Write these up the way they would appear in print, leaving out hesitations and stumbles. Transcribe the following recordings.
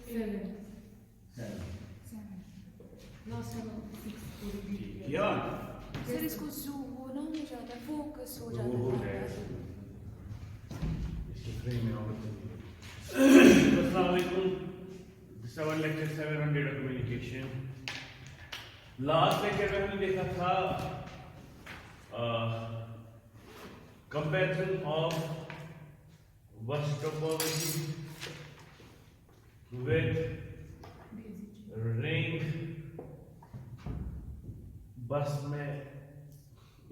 7 7 last वाला 6 repeat या sir इसको जूम वो ना हो जाता है, फोकस हो वो जाता हो है। जाएगा इसके फ्रेम में और अस्सलाम वालेकुम। This our lecture 7 on data communication। Last lecture में हमने देखा था comparison of bus topology with ring bus में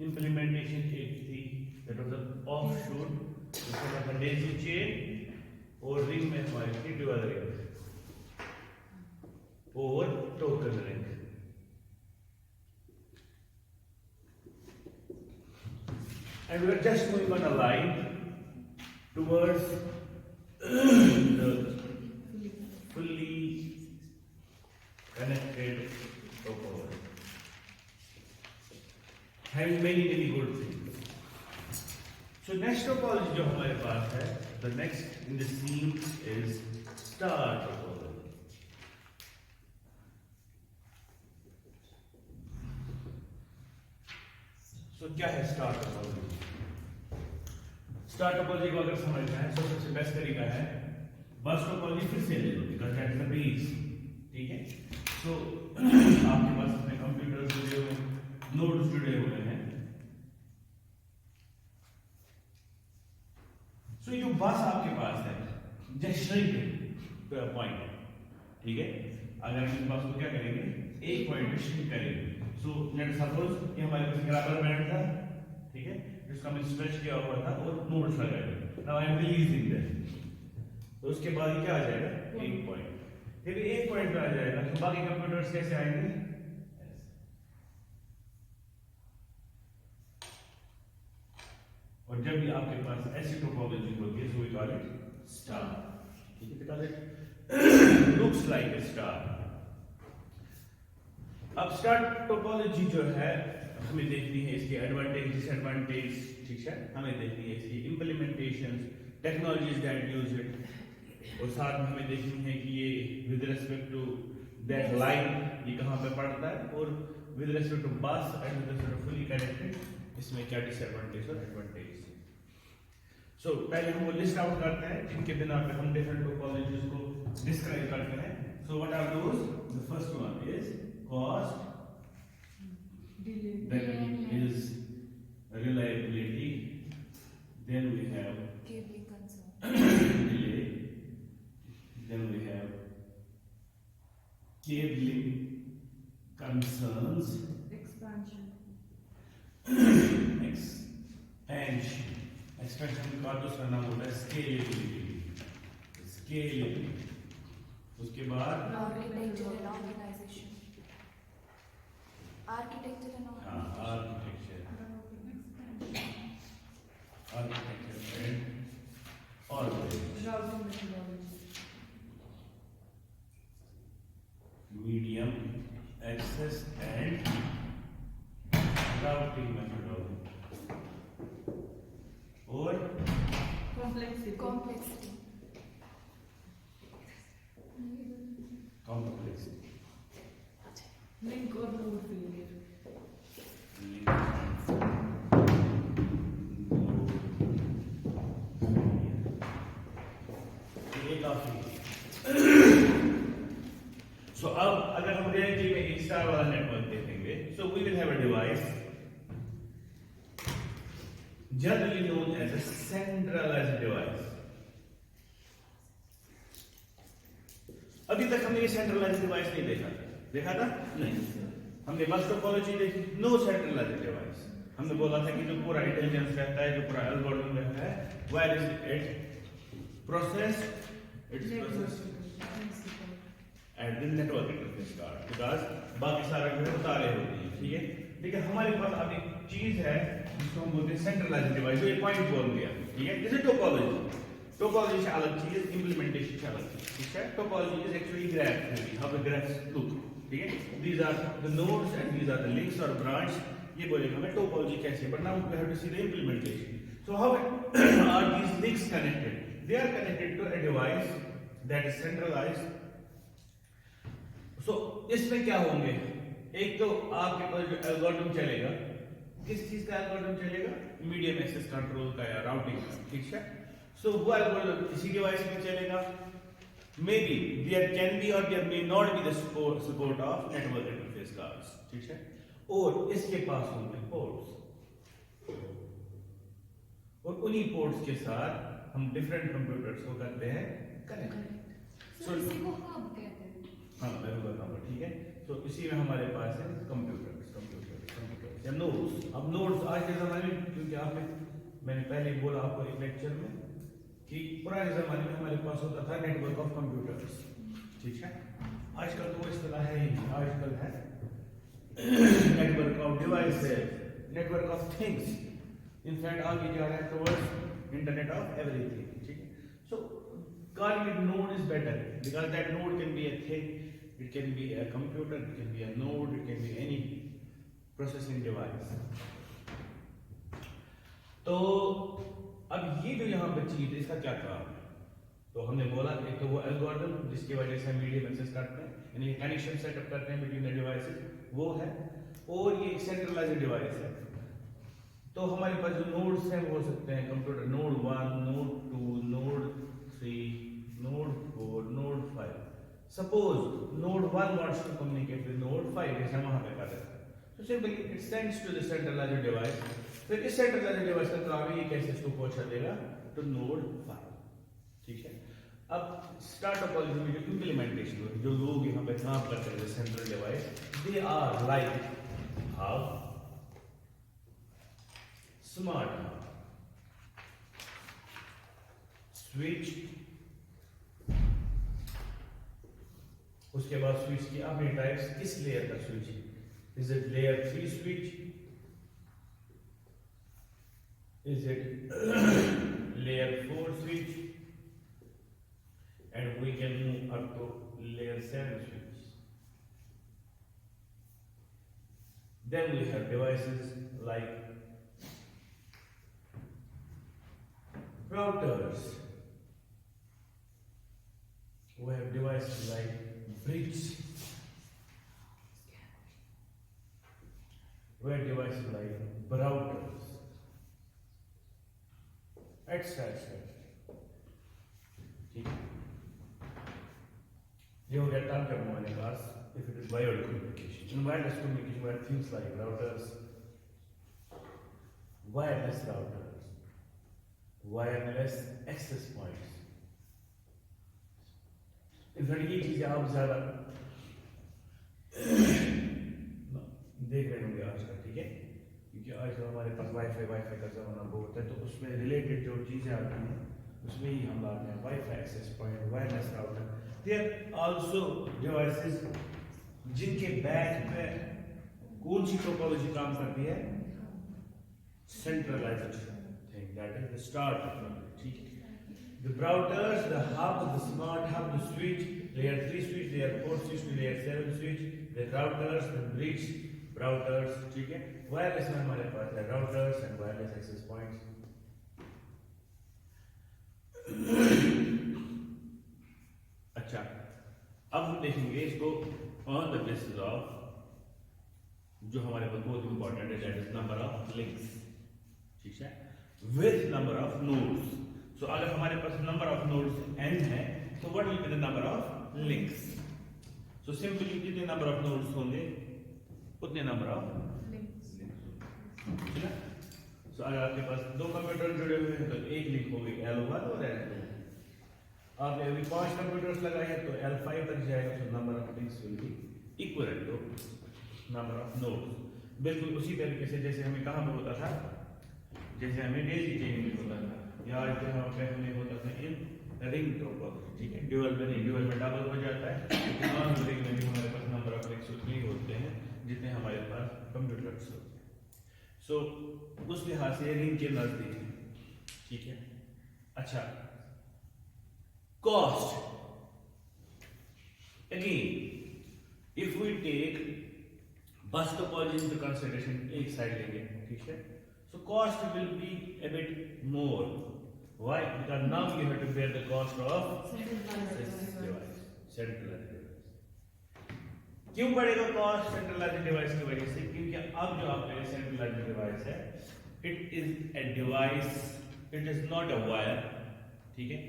इम्प्लीमेंटेशन एक थी दैट वाज एन ऑफशूट उसका था डेजी चेन और रिंग में हमारी थी ड्यूअल रिंग और token ring. And we are just moving on a line towards the fully connected topology, having many good things. So next topology जो हमारे पास है, the next in the scene is star topology. So क्या है star topology? Star topology को अगर समझना है तो सबसे बेस्ट तरीका है बस टोपोलॉजी फिर से ले लो because that is the base. ठीक है, सो आपके पास अपने कंप्यूटर्स जुड़े हुए हैं, नोड्स जुड़े हुए हैं। सो ये बस आपके पास है जस्ट श्रिंक पॉइंट है। ठीक है, अगर हम इस बस को क्या करेंगे, एक पॉइंट पे श्रिंक करेंगे। सो लेट सपोज ये हमारे पास एक रबर बैंड था, ठीक है, जिसका हमने स्ट्रेच किया हुआ था और नोड्स लगाए थे। Now I am releasing that, तो उसके बाद ये क्या आ जाएगा, एक पॉइंट। फिर एक पॉइंट पे आ जाएगा तो बाकी कंप्यूटर्स कैसे आएंगे, और जब भी आपके पास ऐसी टोपोलॉजी होती है so we call it star. ठीक है, because it looks like a star. अब स्टार टोपोलॉजी जो है हमें देखनी है इसके एडवांटेज डिसएडवांटेज, ठीक है, हमें देखनी है इसकी implementation, technologies that use it, और साथ में हमें देखनी है कि ये with respect to that line ये कहाँ पे पड़ता है, और with respect to bus and with respect to fully connected इसमें क्या डिसएडवांटेज और एडवांटेज है। सो पहले हम वो लिस्ट आउट करते हैं जिनके बिना पे हम डिफरेंट टोपोलॉजीज को डिस्क्राइब करते हैं। So what are those? The first one is cost, then is reliability, then we have Cabling concern. delay, then we have cabling concerns, expansion expansion का दूसरा नाम होता है scalability, उसके बाद Architecture and organization. Architecture and architecture and routing methodology medium access and routing methodology और complexity complexity. Complexity. link or node failure so अब अगर हम रियलिटी में एक स्टार वाला नेटवर्क देखेंगे, so we will have a device generally known as a centralised device. अभी तक हमने ये सेंट्रलाइज्ड डिवाइस नहीं देखा था नहीं, हमने बस टोपोलॉजी देखी, नो सेंट्रलाइज्ड डिवाइस। हमने बोला था कि जो पूरा इंटेलिजेंस रहता है, जो पूरा एल्गोरिथम रहता है, where is it process, it's process at the network interface card, because बाकी सारा जो है तारे होती है। ठीक है, लेकिन हमारे पास अब एक चीज है जिसको हम बोलते हैं सेंट्रलाइज्ड डिवाइस, जो एक पॉइंट बोल दिया। ठीक है, जैसे टोपोलॉजी, टोपोलॉजी से अलग चीज, इंप्लीमेंटेशन से अलग चीज। ठीक है, topology is actually graph theory, how the graphs look. ठीक है, these are the nodes and these are the links और ब्रांच, ये बोलेगा हमें टोपोलॉजी कैसे, but now we have to see the implementation. So how are these links connected? They are connected to a device that is centralized सो इसमें क्या होंगे, एक तो आपके पास जो एल्गोरिथम चलेगा, किस चीज का एल्गोरिथम चलेगा, मीडियम एक्सेस कंट्रोल का या राउटिंग का, ठीक है। सो वो एल्गोरिथम किसी डिवाइस में चलेगा, may be there can be और there may not be the support of network interface cards, ठीक है। और इसके पास होंगे पोर्ट्स, और उन्हीं पोर्ट्स के साथ हम डिफरेंट कंप्यूटर्स को करते हैं कनेक्ट। सर इसी को हब कहते हैं। हाँ मैं वो बताऊंगा, ठीक है। तो इसी में हमारे पास है कंप्यूटर्स या नोड्स। अब नोड्स आज के जमाने में, क्योंकि आपने मैंने पहले ही बोला आपको एक लेक्चर में कि पुराने जमाने में हमारे पास होता था नेटवर्क ऑफ कंप्यूटर्स, ठीक है। आजकल तो वो इस्तेलाह है ही नहीं, आजकल है network of devices, network of things. In fact आगे जा रहा है टुवर्ड्स इंटरनेट ऑफ एवरीथिंग, ठीक है। सो calling it node is better because that node can be a thing, it can be a computer, it can be a node, it can be any processing device. तो अब ये जो यहाँ पर चीज है इसका क्या काम है, तो हमने बोला एक तो वो एल्गोरिथम जिसकी वजह से हम मीडियम एक्सेस करते हैं, यानी कनेक्शन सेटअप करते हैं बिटवीन द डिवाइसेस, वो है। और ये सेंट्रलाइज्ड डिवाइस है। तो हमारे पास जो नोड्स हैं वो हो सकते हैं computer node 1, node 2, node 3, node 4, node 5. Suppose node 1 wants to communicate with node 5, जैसे हम वहाँ पे कर रहे हैं, so simply it sends to the centralized device. फिर इस centralized device का काम है ये कैसे इसको पहुँचा देगा to node 5, ठीक है। अब start topology में जो implementation होगी, जो लोग यहाँ पे काम करते हैं central device, they are like how smart switch, उसके बाद स्विच की अपनी टाइप्स, किस लेयर का switch, is it layer 3 switch, is it layer 4 switch, and we can move up to layer 7 switch. Then we have devices like routers, we have devices like bridge, we have devices like routers, etc. ठीक है, ये हो गया term जब हमारे पास if it is wired communication. In wireless communication we have things like routers, wireless routers, wireless access points. In fact ये चीजें आप ज्यादा देख रहे होंगे आजकल, ठीक है, क्योंकि आजकल हमारे पास वाईफाई का जमाना बहुत है, तो उसमें रिलेटेड जो चीजें आती हैं उसमें ही हम लाते हैं WiFi access point, wireless router. There also devices जिनके बैक पे कौन सी टोपोलॉजी काम करती है, centralised thing, that is the star technology, ठीक है। The routers, the hub, the smart hub, the switch, layer 3 switch, layer 4 switch, layer 7 switch, the routers, the bridge routers, ठीक है। वायरलेस में हमारे पास है routers and wireless access points। अच्छा, अब हम देखेंगे इसको on the basis of जो हमारे पास बहुत इंपॉर्टेंट है, that is number of links, ठीक है, with number of nodes। So अगर हमारे पास number of nodes n है, तो what will be the number of links? So simply जितने number of nodes होंगे उतने number of links, ठीक है। So अगर आपके पास दो कंप्यूटर जुड़े हुए हैं तो एक लिंक होगी L1 और L2। आपने अभी 5 कंप्यूटर्स लगाए हैं तो L5 तक जाएगा, तो number of links will be equal to number of nodes। बिल्कुल उसी तरीके से जैसे हमें कहाँ पे होता था, जैसे हमें डेजी चेन में होता था, या यहाँ पे हमें होता था इन रिंग टोपोलॉजी, ठीक है। ड्यूअल में नहीं, ड्यूअल में डबल हो जाता है, लेकिन नॉन रिंग में भी हमारे पास नंबर ऑफ लिंक्स उतने ही होते हैं जितने हमारे पास कंप्यूटर्स होते हैं। सो उस लिहाज से रिंग के नजदीक है, ठीक है। अच्छा, cost, again if we take bus topology into consideration, एक साइड लेंगे, ठीक है। So cost will be a bit more. Why? Because now you have to bear the cost of centralized device. क्यों बढ़ेगा कॉस्ट सेंट्रलाइज्ड डिवाइस की वजह से? क्योंकि अब जो आपका सेंट्रलाइज्ड डिवाइस है, it is a device, it is not a wire, ठीक है।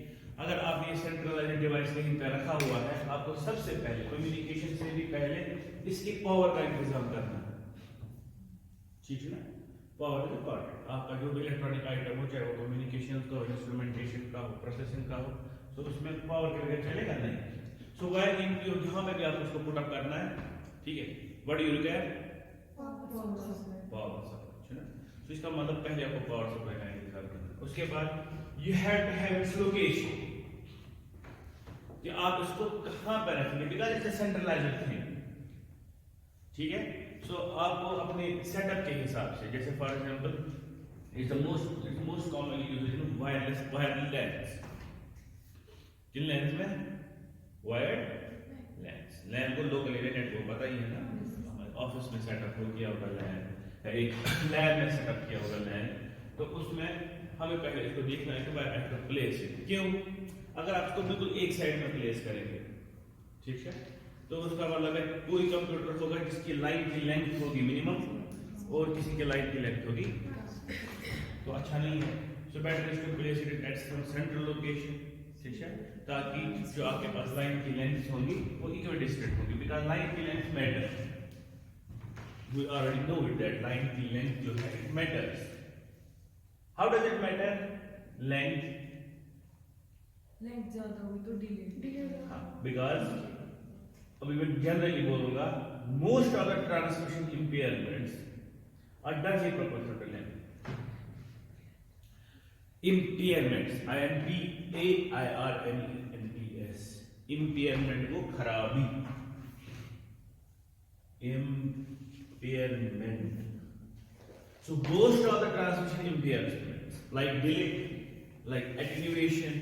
अगर आप ये सेंट्रलाइज्ड डिवाइस कहीं पे रखा हुआ है, आपको सबसे पहले कम्युनिकेशन से भी पहले इसकी पावर का इंतजाम करना है, ठीक है ना। Power is important. आपका जो भी इलेक्ट्रॉनिक आइटम हो, चाहे वो कम्युनिकेशन का हो, इंस्ट्रूमेंटेशन का हो, प्रोसेसिंग का हो, तो उसमें पावर के बगैर चलेगा नहीं। सो वायर इन जहां पे भी आपको उसको पुट अप करना है, ठीक है, what you require? Power supply, है ना। तो इसका मतलब पहले आपको पावर सप्लाई का इंतजाम करना है। उसके बाद you have to have its location, कि आप इसको कहां पर रखेंगे, because it's a centralised thing, ठीक है। सो आपको अपने सेटअप के हिसाब से, जैसे for example it's most commonly used in wireless LANs. किन लेंस में? Wired LANs. लैन को लोकल एरिया नेटवर्क पता ही है ना, ऑफिस में सेटअप हो किया होगा लैन, एक लैब में सेटअप किया होगा लैन, तो उसमें हमें पहले इसको देखना है कि वायर एट द प्लेस है। क्यों? अगर आप इसको बिल्कुल एक साइड में प्लेस करेंगे, ठीक है, तो उसका मतलब है कोई कंप्यूटर होगा जिसकी लाइन की लेंथ होगी मिनिमम और किसी की लाइन की लेंथ होगी, तो अच्छा नहीं है। So better is to place it at some central location, ठीक है, ताकि जो आपके पास लाइन की लेंथ होंगी वो इक्वल डिस्टेंट होगी, बिकॉज़ लाइन की length matter. We already know it that line की लेंथ जो है it matters. How does it matter? Length ज्यादा हुई तो डिले, बिकॉज़ अभी मैं जनरली बोलूंगा most of the transmission impairments are directly proportional to length. Impairments, IMPAIRMENTS, impairment को खराबी, impairment. So most of the transmission impairments like delay, like attenuation,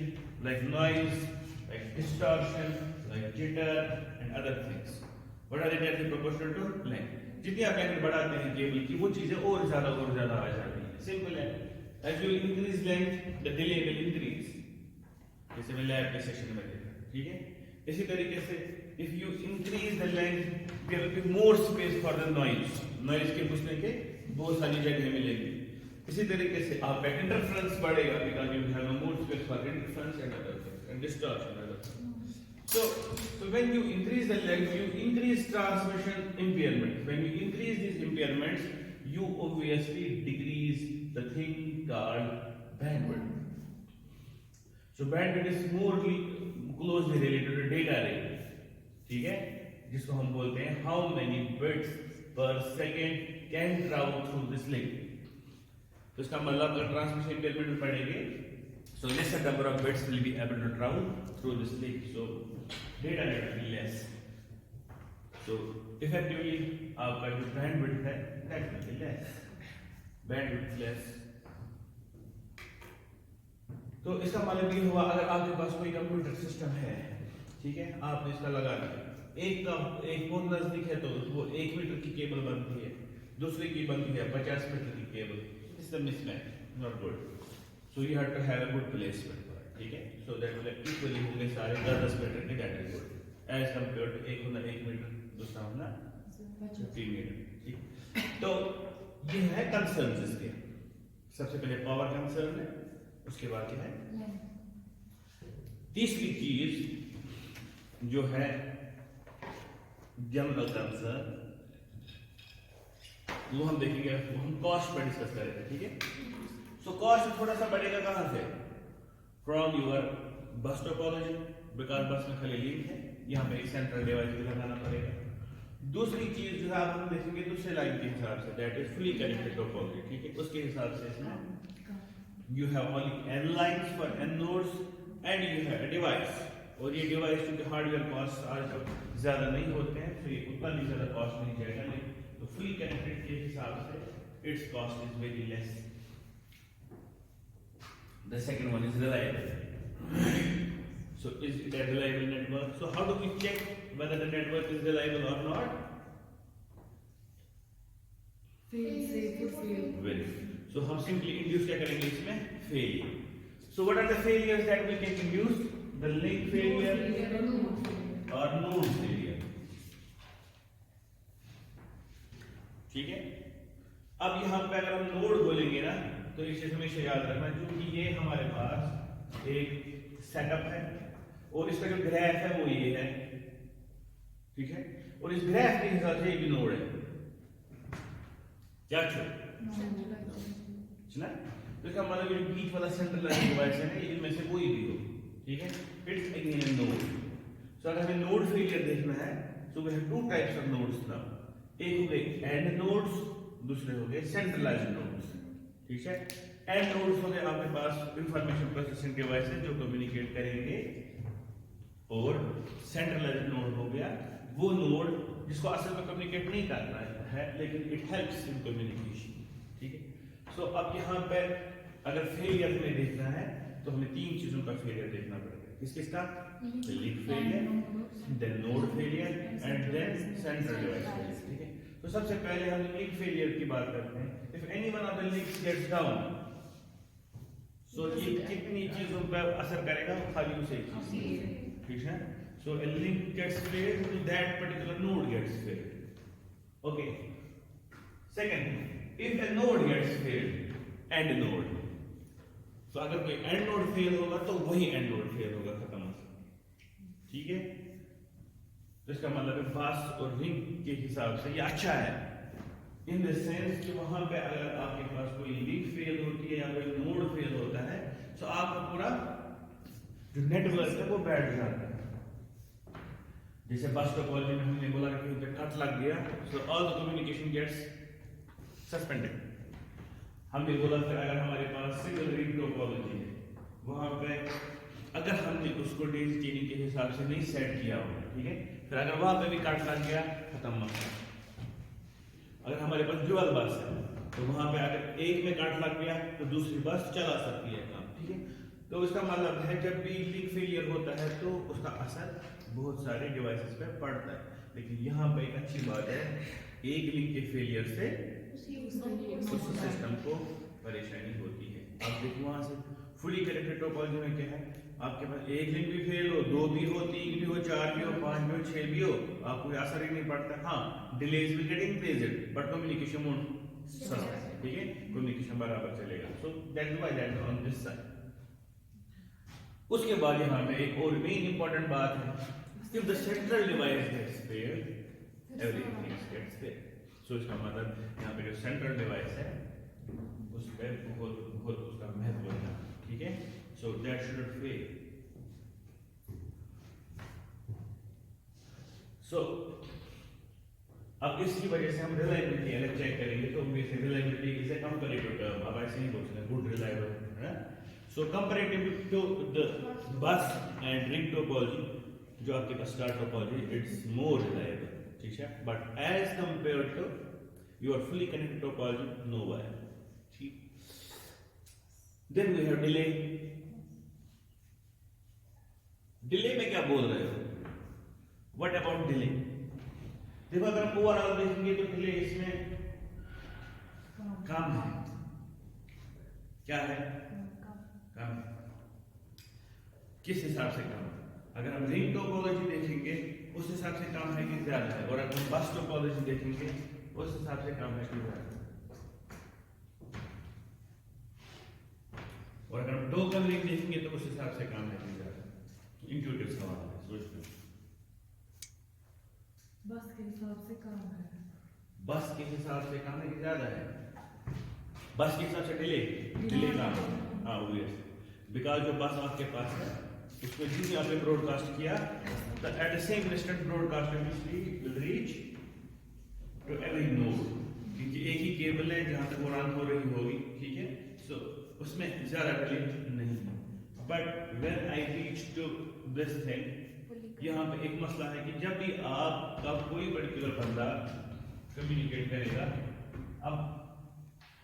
like noise, like distortion, like jitter and other things, what are they directly proportional to length? जितनी आप length बढ़ाते हैं cable की, वो चीजें और ज्यादा आ जाती हैं। सिंपल है, as you increase length the delay will increase, जैसे मैं लैब के सेशन में देखा, ठीक है। इसी तरीके से if you increase the length there will be more space for the noise के घुसने के बहुत सारी जगह मिलेगी। इसी तरीके से आपका इंटरफेरेंस बढ़ेगा, because you have more space for interference and other things and distortion and other things. So when you increase the length, you increase transmission impairments. When you increase these impairments, you obviously decrease the thing called bandwidth. So bandwidth is more closely related to data rate, ठीक है, जिसको हम बोलते हैं how many bits per second can travel through this link. तो इसका मतलब अगर ट्रांसमिशन इम्पेयरमेंट पढ़ेंगे, so lesser number of bits will be able to travel through this link, so data rate will be less. So effectively आपका जो bandwidth है that will be less, bandwidth less. तो इसका मतलब ये हुआ, अगर आपके पास कोई कंप्यूटर सिस्टम है, ठीक है, आपने इसका लगा दिया, एक बहुत नजदीक है तो वो 1 मीटर की केबल बनती है, दूसरे की बनती है 50 मीटर की cable, it's a mismatch, not good. So you have to have a good placement for it, ठीक है। सो दैट विल इक्वली होंगे सारे 10 मीटर के, that is good as compare to एक होना 1 मीटर, दूसरा होना 15 मीटर, ठीक। तो ये है कंसर्न इसके, सबसे पहले पावर कंसर्न है, उसके बाद क्या है, तीसरी चीज जो है जनरल कंसर्न, वो हम देखेंगे, वो हम कॉस्ट पर डिस्कस करेंगे, ठीक है। सो कॉस्ट थोड़ा सा बढ़ेगा कहां से? From your bus topology, because bus में खाली लिंक है, यहाँ पे एक सेंट्रल डिवाइस भी लगाना पड़ेगा। दूसरी चीज जो है आप हम देखेंगे दूसरे लाइन के हिसाब से, that is fully connected topology, ठीक है, उसके हिसाब से इसमें you have only n lines for n nodes and you have a device, और ये डिवाइस क्योंकि हार्डवेयर कॉस्ट आज ज्यादा नहीं होते हैं, तो ये उतना भी ज्यादा कॉस्ट नहीं जाएगा, नहीं तो फुली कनेक्टेड के हिसाब से its cost is very less. The second one is reliable, so is it a reliable network? So how do we check whether the network is reliable or not? Very. So हम simply induce क्या करेंगे इसमें? Failure. So what are the failures that we can induce? The link failure or node failure. ठीक है। अब यहाँ पे अगर हम नोड बोलेंगे ना तो एक चीज हमेशा याद रखना, क्योंकि ये हमारे पास एक सेटअप है और इसका जो ग्राफ है वो ये है, ठीक है, और इस ग्राफ के हिसाब से ये भी नोड है। क्या सुना? तो इसका मतलब ये बीच वाला सेंट्रलाइज्ड डिवाइस है ना, इनमें से कोई भी हो, ठीक है, it's again a node. So अगर हमें नोड फेलियर देखना है तो we have two types of nodes now. एक हो गए एंड नोड्स, दूसरे हो गए सेंट्रलाइज्ड नोड्स, ठीक है। एंड नोड्स हो गए आपके पास इंफॉर्मेशन प्रोसेसिंग डिवाइस है जो कम्युनिकेट करेंगे, और सेंट्रलाइज्ड नोड हो गया वो नोड जिसको असल में कम्युनिकेट नहीं करना है लेकिन इट हेल्प्स इन कम्युनिकेशन, ठीक है। सो अब यहाँ पे अगर फेलियर हमें देखना है तो हमें तीन चीजों का फेलियर देखना पड़ेगा। किस किसका? Link failure, then node failure and then central device failure, ठीक है। तो सबसे पहले हम लिंक फेलियर की बात करते हैं। If any one of the links gets down, so ये कितनी चीजों पर असर करेगा? खाली उसे एक चीज, ठीक है। So a link gets failed to that particular node gets failed. Okay. Second, if a node gets failed, end node. So अगर कोई end node fail होगा तो वही end node fail होगा, खत्म, ठीक है। तो इसका मतलब है बस और लिंक के हिसाब से ये अच्छा है, इन द सेंस कि वहां पे अगर आपके पास कोई लिंक फेल होती है या कोई नोड फेल होता है तो आपका पूरा जो नेटवर्क है वो बैठ जाता है। जैसे बस टोपोलॉजी में हमने बोला कि उधर कट लग गया, so all the communication gets suspended. हमने बोला फिर अगर हमारे पास सिंगल रिंग टोपोलॉजी है, वहां पे अगर हमने उसको डेज़ी चेनिंग के हिसाब से नहीं सेट किया होगा, ठीक है, फिर अगर वहां पे भी कट लग गया, खत्म मसला। अगर हमारे पास ड्यूअल बस है तो वहां पे अगर एक में कट लग गया तो दूसरी बस चला सकती है काम, ठीक है। तो इसका मतलब है जब भी लिंक फेलियर होता है तो उसका असर बहुत सारे डिवाइसेस पे पड़ता है, लेकिन यहाँ पे एक अच्छी बात है, एक लिंक के फेलियर से उस सिस्टम को परेशानी होती है। अब देखो वहां से फुली कनेक्टेड टोपोलॉजी में क्या है, आपके पास एक लिंक भी फेल हो, दो भी हो, तीन भी हो, चार भी हो, पांच भी हो, छह भी हो, आपको कोई असर ही नहीं पड़ता। हाँ, delays will get increased but communication won't suffer, ठीक है, कम्युनिकेशन बराबर चलेगा। So that is why that on this side. उसके बाद यहाँ पे एक और मेन इंपॉर्टेंट बात है, if the central device gets failed, everything gets failed. So इसका मतलब यहाँ पे जो central device है उस पे बहुत उसका महत्व है, ठीक है। So that should fail. So अब इसकी वजह से हम रिलायबिलिटी अलग चेक करेंगे तो reliability is a comparative term. अब ऐसे नहीं बोल सकते गुड रिलायबल है। So comparative to the bus and ring topology, जो आपके पास star topology, it's more reliable, ठीक है, but as compared to your fully connected topology, no way, ठीक। Then we have delay. Delay में क्या बोल रहे हो? What about delay? देखो अगर हम ओवरऑल देखेंगे तो डिले इसमें कम है। क्या है? कम है। किस हिसाब से कम है? अगर हम रिंग टोपोलॉजी देखेंगे उस हिसाब से कम है कि ज्यादा है, और अगर हम बस टोपोलॉजी देखेंगे उस हिसाब से कम है कि ज्यादा है, और अगर हम टोकन रिंग देखेंगे तो उस हिसाब से कम है कि ज्यादा है। इंट्यूटिव सवाल है, सोचते बस के हिसाब से कम है, बस के हिसाब से कम है कि ज्यादा है? बस के हिसाब से डिले कम है, हाँ ऑब्वियस, बिकॉज जो बस आपके पास है उसमें जितने आपने ब्रॉडकास्ट किया तो at the same instant broadcast will reach to every node, क्योंकि एक ही केबल है जहां तक वो रन हो रही होगी, ठीक है। सो उसमें ज्यादा डिले नहीं है। But when I reach to this thing, यहाँ पे एक मसला है कि जब भी आपका कोई पर्टिकुलर बंदा कम्युनिकेट करेगा, अब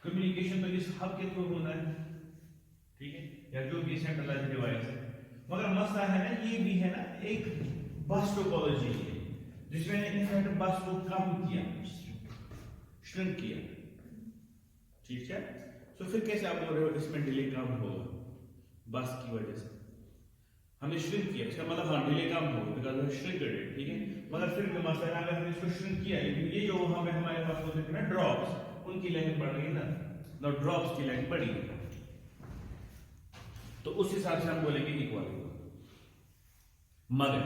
कम्युनिकेशन तो इस हब के थ्रू होना है, ठीक है, या जो भी सेंट्रलाइज्ड डिवाइस है, मगर मसला है ना, ये भी है ना एक बस टोपोलॉजी है जिसमें इनफैक्ट बस को कम किया, श्रिंक किया, ठीक है। तो फिर कैसे आप बोल रहे हो इसमें डिले कम होगा बस की वजह से? हमने श्रिंक किया, इसका मतलब हाँ डिले कम हो बिकॉज वी श्रिंकड इट, ठीक है। मगर फिर भी मसला है अगर हमने इसको श्रिंक किया, लेकिन ये जो वहां पे हमारे पास होते थे ना ड्रॉप्स, उनकी लेंथ बढ़ गई ना, तो ड्रॉप्स की लेंथ बढ़ी, तो उस हिसाब से हम बोलेंगे इक्वल। मगर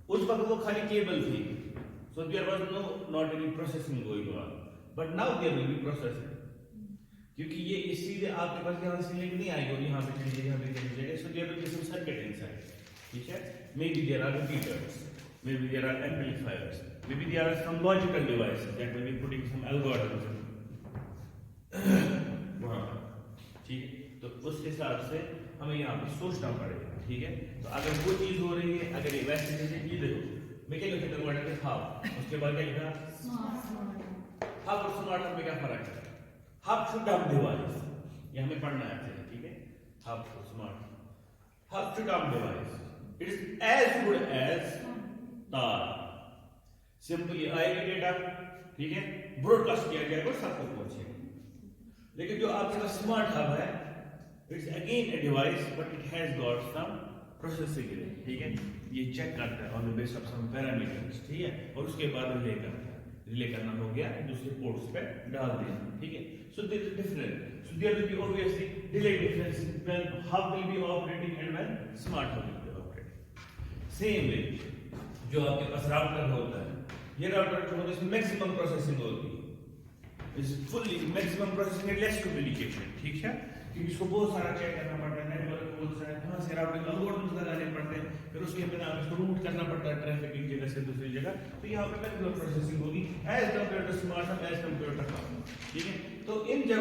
उस वक्त वो खाली केबल थी, so there was not any processing going on, but now there will be processing, क्योंकि ये सीधे आपके पास यहाँ से लिंक नहीं आएगी, यहाँ पे चली जाएगी, यहाँ पे चली जाएगी, so there will be some circuit inside, ठीक है। Maybe there are repeaters, maybe there are amplifiers, maybe there are some logical devices that will be putting some algorithms, ठीक है। तो उस हिसाब से हमें यहाँ पे सोचना पड़ेगा, ठीक है। तो अगर वो चीज हो रही है, अगर ये वैसे जैसे ये देखो मैकेनिकल वर्ड है हाफ, उसके बाद क्या लिखा हाफ और स्मार्ट में क्या फर्क है? हाफ टू डम डिवाइस, ये हमें पढ़ना है, ठीक है। Half too smart, half too dumb device, it is as good as tar, simply आएगी डेटा, ठीक है, ब्रॉडकास्ट किया जाएगा और सबको पहुंचेगा। लेकिन जो आपका स्मार्ट हब है, it's again a device but it has got some processing, ठीक है। ये चेक करता है on the base of some parameters, ठीक है, और उसके बाद रिले करता है, रिले करना हो गया दूसरे पोर्ट्स पे डाल दिया, ठीक है। So there is different, so there will be obviously delay difference when hub will be operating and when smart hub will be operating. Same way जो आपके पास राउटर होता है, ये राउटर जो होता है इसमें मैक्सिमम प्रोसेसिंग होती है, is fully maximum processing and less communication, ठीक है, क्योंकि इसको बहुत सारा चेक करना पड़ता है, नेटवर्क बहुत सारा कहां से राउटिंग एल्गोरिथम्स लगाने पड़ते हैं, फिर उसके बिना इसको रूट करना पड़ता है ट्रैफिक एक जगह से दूसरी जगह, तो यहाँ पे मैक्सिमम प्रोसेसिंग होगी as compare to smart hub, as compare to hub, ठीक है। तो इन जब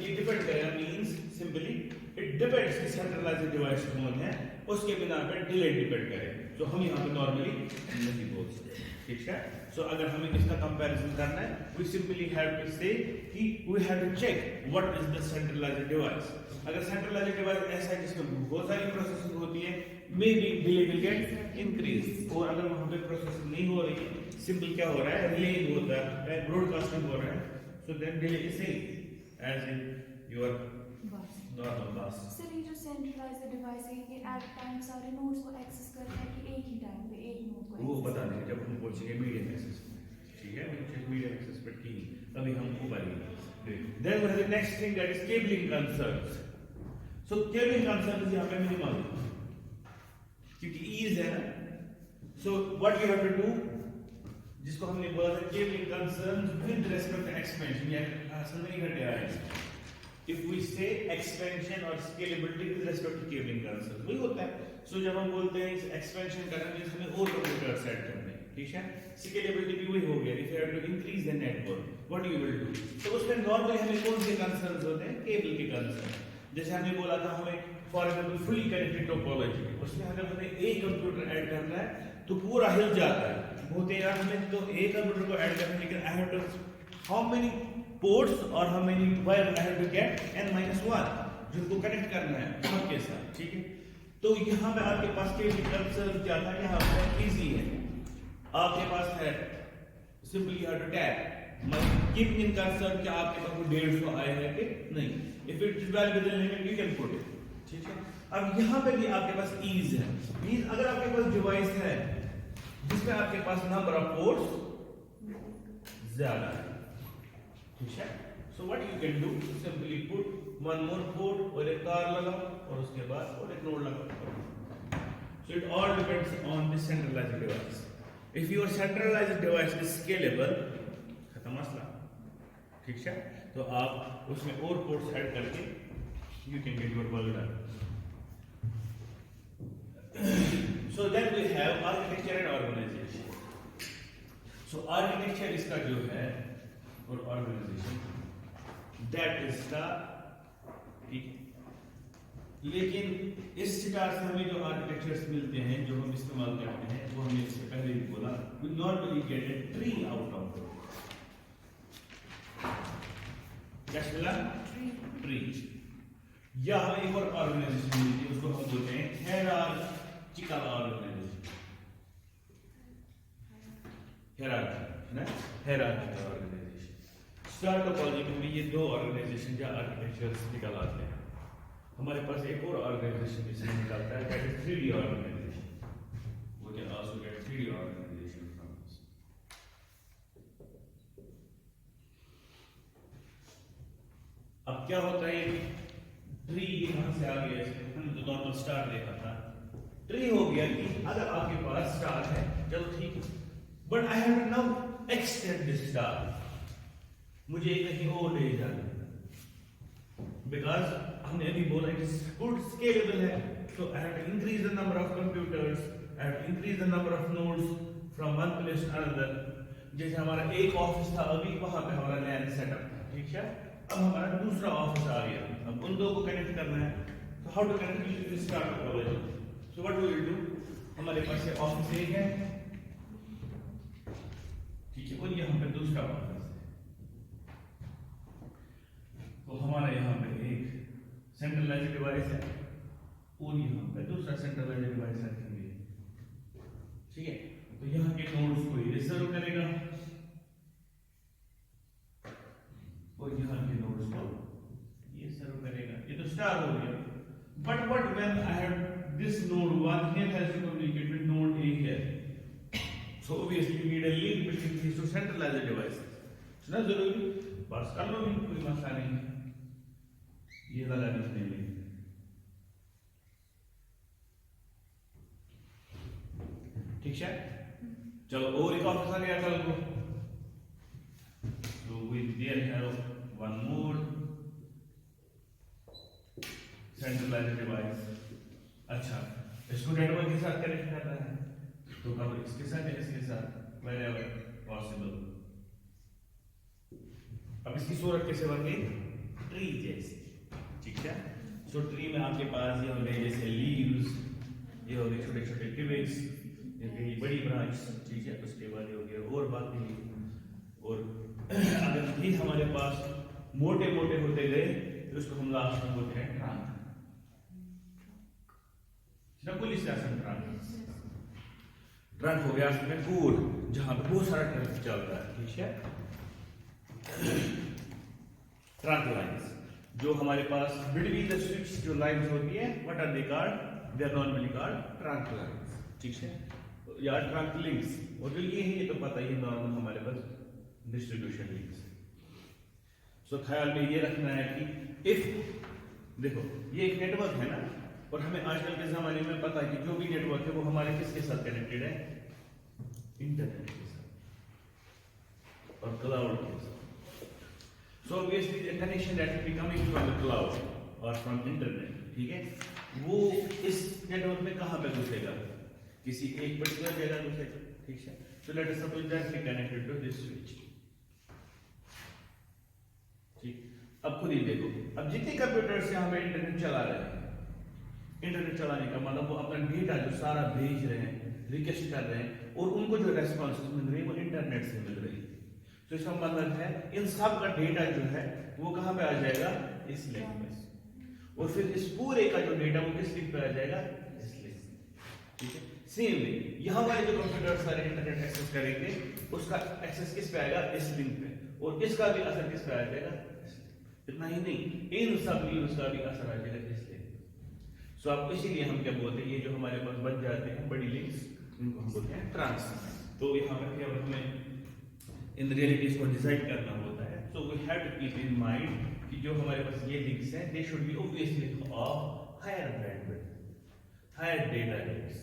ये डिपेंड करेगा, मींस सिंपली इट डिपेंड्स कि सेंट्रलाइज्ड डिवाइस कौन है, उसके बिना पे डिले डिपेंड करेगा। तो हम यहाँ पे नॉर्मली नहीं बोल सकते, ठीक है। सो अगर हमें इसका कंपैरिजन करना है, we simply have to say कि we have to check what is the centralized device. अगर सेंट्रलाइज्ड डिवाइस ऐसा है जिसमें बहुत सारी प्रोसेसिंग होती है, maybe delay will get increase, और अगर वहां पे प्रोसेसिंग नहीं हो रही है, सिंपल क्या हो रहा है, रिलेइंग होता है, ब्रॉडकास्टिंग हो रहा है, so then delay is same as in your normal bus. Sir ये जो सेंट्रलाइज्ड डिवाइस है, ये एट टाइम सारे नोड्स को एक्सेस करता है कि एक ही टाइम पे एक नोड को? वो बता देंगे जब हम पहुंचेंगे मीडियम एक्सेस पे, ठीक है। मीडियम एक्सेस पे की तभी हम ऊपर आएंगे। Then we have the next thing that is cabling concerns. So cabling concerns यहाँ पे मिनिमल है क्योंकि ईज है ना। So what you have to do, जिसको हमने बोला था cabling concerns with respect to expansion, या असल में नहीं घटे आए। If we say expansion or scalability with respect to cabling concerns, वही होता है। So जब हम बोलते हैं expansion करना है, इसमें और कंप्यूटर सेट करने, ठीक है। Scalability भी वही हो गया, if you have to increase the network, what you will do? तो उसमें normally हमें कौन से concerns होते हैं? केबल के concerns। जैसे हमने बोला था हमें for example fully connected topology, उसमें अगर हमें एक कंप्यूटर ऐड करना है तो पूरा हिल जाता है। बोलते हैं यार हमें तो एक कंप्यूटर को ऐड करना है, लेकिन I have to how many ports और how many wire I have to get n-1 जिनको कनेक्ट करना है सबके साथ, ठीक है। तो यहाँ पे आपके पास केबल कंसर्न क्या था, यहाँ पे इजी है, आपके पास है simply you have to tap, मतलब कीप इन कंसर्न कि आपके पास वो 150 आए हैं कि नहीं, if it is well with the limit you can put it, ठीक है। अब यहाँ पे भी आपके पास ईज है, मींस अगर आपके पास डिवाइस है जिसमें आपके पास नंबर ऑफ पोर्ट्स ज्यादा है, ठीक है। सो what you can do, simply put one more port और एक तार लगाओ और उसके बाद और एक नोड लगाओ। So it all depends on the centralized device. If your centralized device is scalable, खत्म मसला, ठीक है। तो आप उसमें और पोर्ट्स ऐड करके you can get your work done. So then we have architecture and organization. So architecture इसका जो है और ऑर्गेनाइजेशन दैट इज द, ठीक है। लेकिन इस स्टार से हमें जो आर्किटेक्चर्स मिलते हैं जो हम इस्तेमाल करते हैं, वो हमने इससे पहले भी बोला, we normally get a tree out of it. क्या मिला? ट्री। या हमें एक और ऑर्गेनाइजेशन मिलती है, उसको हम बोलते हैं हायरार्चिकल ऑर्गेनाइजेशन। हायरार्ची है ना, हायरार्चिकल ऑर्गेनाइजेशन। स्टार टोपोलॉजी में हमें ये दो ऑर्गेनाइजेशन या आर्किटेक्चर्स निकल आते हैं। हमारे पास एक और ऑर्गेनाइजेशन इसमें निकलता है, that is 3D organization. We can also get 3D organization from this. अब क्या होता है, ट्री यहां से आ गया, हमने तो नॉर्मल स्टार देखा था। ट्री हो गया कि अगर आपके पास स्टार है, चलो ठीक है, but I have to now extend this star, मुझे कहीं और ले जाना, बिकॉज हमने अभी बोला इट इज गुड स्केलेबल है, तो I have to increase the number of computers, I have to increase the number of nodes from one place to another. जैसे हमारा एक ऑफिस था अभी, वहां पे हमारा लैन सेटअप था, ठीक है, अब हमारा दूसरा ऑफिस आ गया, अब उन दो को कनेक्ट करना है, तो how to connect this star topology. So what we will do, हमारे पास ये ऑफिस एक है, ठीक है, और यहाँ पे दूसरा ऑफिस है, तो हमारा यहाँ पे एक सेंट्रलाइज्ड डिवाइस है और यहाँ पे दूसरा सेंट्रलाइज्ड डिवाइस रखेंगे, ठीक है। तो यहाँ के नोड्स को ये सर्व करेगा और यहाँ के नोड्स को ये सर्व करेगा, ये तो स्टार हो गया। But what when I have this node 1 here has to communicate with node A here, so obviously we need a link between these two centralized devices। सुना जरूरी, बस कर लो, कोई मसला नहीं, ये वाला लिखने में, ठीक है। चलो और एक ऑफिस आ गया कल को, so we there have one more centralized device। अच्छा, इसको नेटवर्क के साथ कनेक्ट करना है, तो कब इसके साथ या इसके साथ, wherever possible। अब इसकी सूरत कैसे बन गई, ट्री जैसी, ठीक है। सो ट्री में आपके पास ये हो गए जैसे लीव्स, ये हो गए छोटे छोटे टिबिक्स, ये गई बड़ी ब्रांच, ठीक है, उसके बाद ये हो गया और बाकी, और अगर ये हमारे पास मोटे मोटे होते गए तो उसको हम लास्ट में बोलते हैं ट्रंक, पुलिस ट्रंक हो गया उसमें कोड, जहां पे बहुत सारा ट्रैफिक चल रहा है, ठीक है। ट्रंक लाइंस जो हमारे पास बिटवीन द स्विच जो लाइंस होती है, what are they called, they are normally called trunk lines, ठीक है, या ट्रंक लिंक्स। और जो ये है ये तो पता ही नॉर्मल हमारे पास डिस्ट्रीब्यूशन लिंक्स। सो ख्याल में ये रखना है कि इफ देखो ये एक नेटवर्क है ना, और हमें आजकल के जमाने में पता है कि जो भी नेटवर्क है वो हमारे किसके साथ कनेक्टेड है, इंटरनेट के साथ और क्लाउड के साथ। So obviously the connection that will be coming from the cloud और फ्रॉम इंटरनेट, ठीक है, वो इस नेटवर्क में कहां पे घुसेगा, किसी एक पर्टिकुलर जगह घुसेगा, ठीक है। So let us suppose that we connected to this switch, ठीक। अब खुद ही देखो, अब जितने कंप्यूटर से हमें इंटरनेट चला रहे हैं, इंटरनेट चलाने का मतलब वो अपना डेटा जो सारा भेज रहे हैं, रिक्वेस्ट कर रहे हैं, और उनको जो रेस्पॉन्स मिल रही है वो इंटरनेट से मिल रही है। तो इसका मतलब है इन सब का डेटा जो है वो कहां पे आ जाएगा, इस लिंक में, और फिर इस पूरे का जो डेटा वो किस लिंक पे आ जाएगा, इस लिंक में, ठीक है। सेम वे यहां वाले जो कंप्यूटर सारे इंटरनेट एक्सेस करेंगे, उसका एक्सेस किस पे आएगा, इस लिंक पे, और इसका भी असर किस पे आ जाएगा, इतना ही नहीं, इन सब न्यूज़ का भी असर आ जाएगा इस लिंक। सो अब इसीलिए हम क्या बोलते हैं, ये जो हमारे पास बन जाते हैं बड़ी लिंक्स, इनको हम बोलते हैं ट्रांस। तो यहाँ पर क्या हमें इन रियलिटीज को डिसाइड करना होता है। So we have to keep in mind कि जो हमारे पास ये लिंक्स हैं, they should be obviously of higher bandwidth, higher data rates,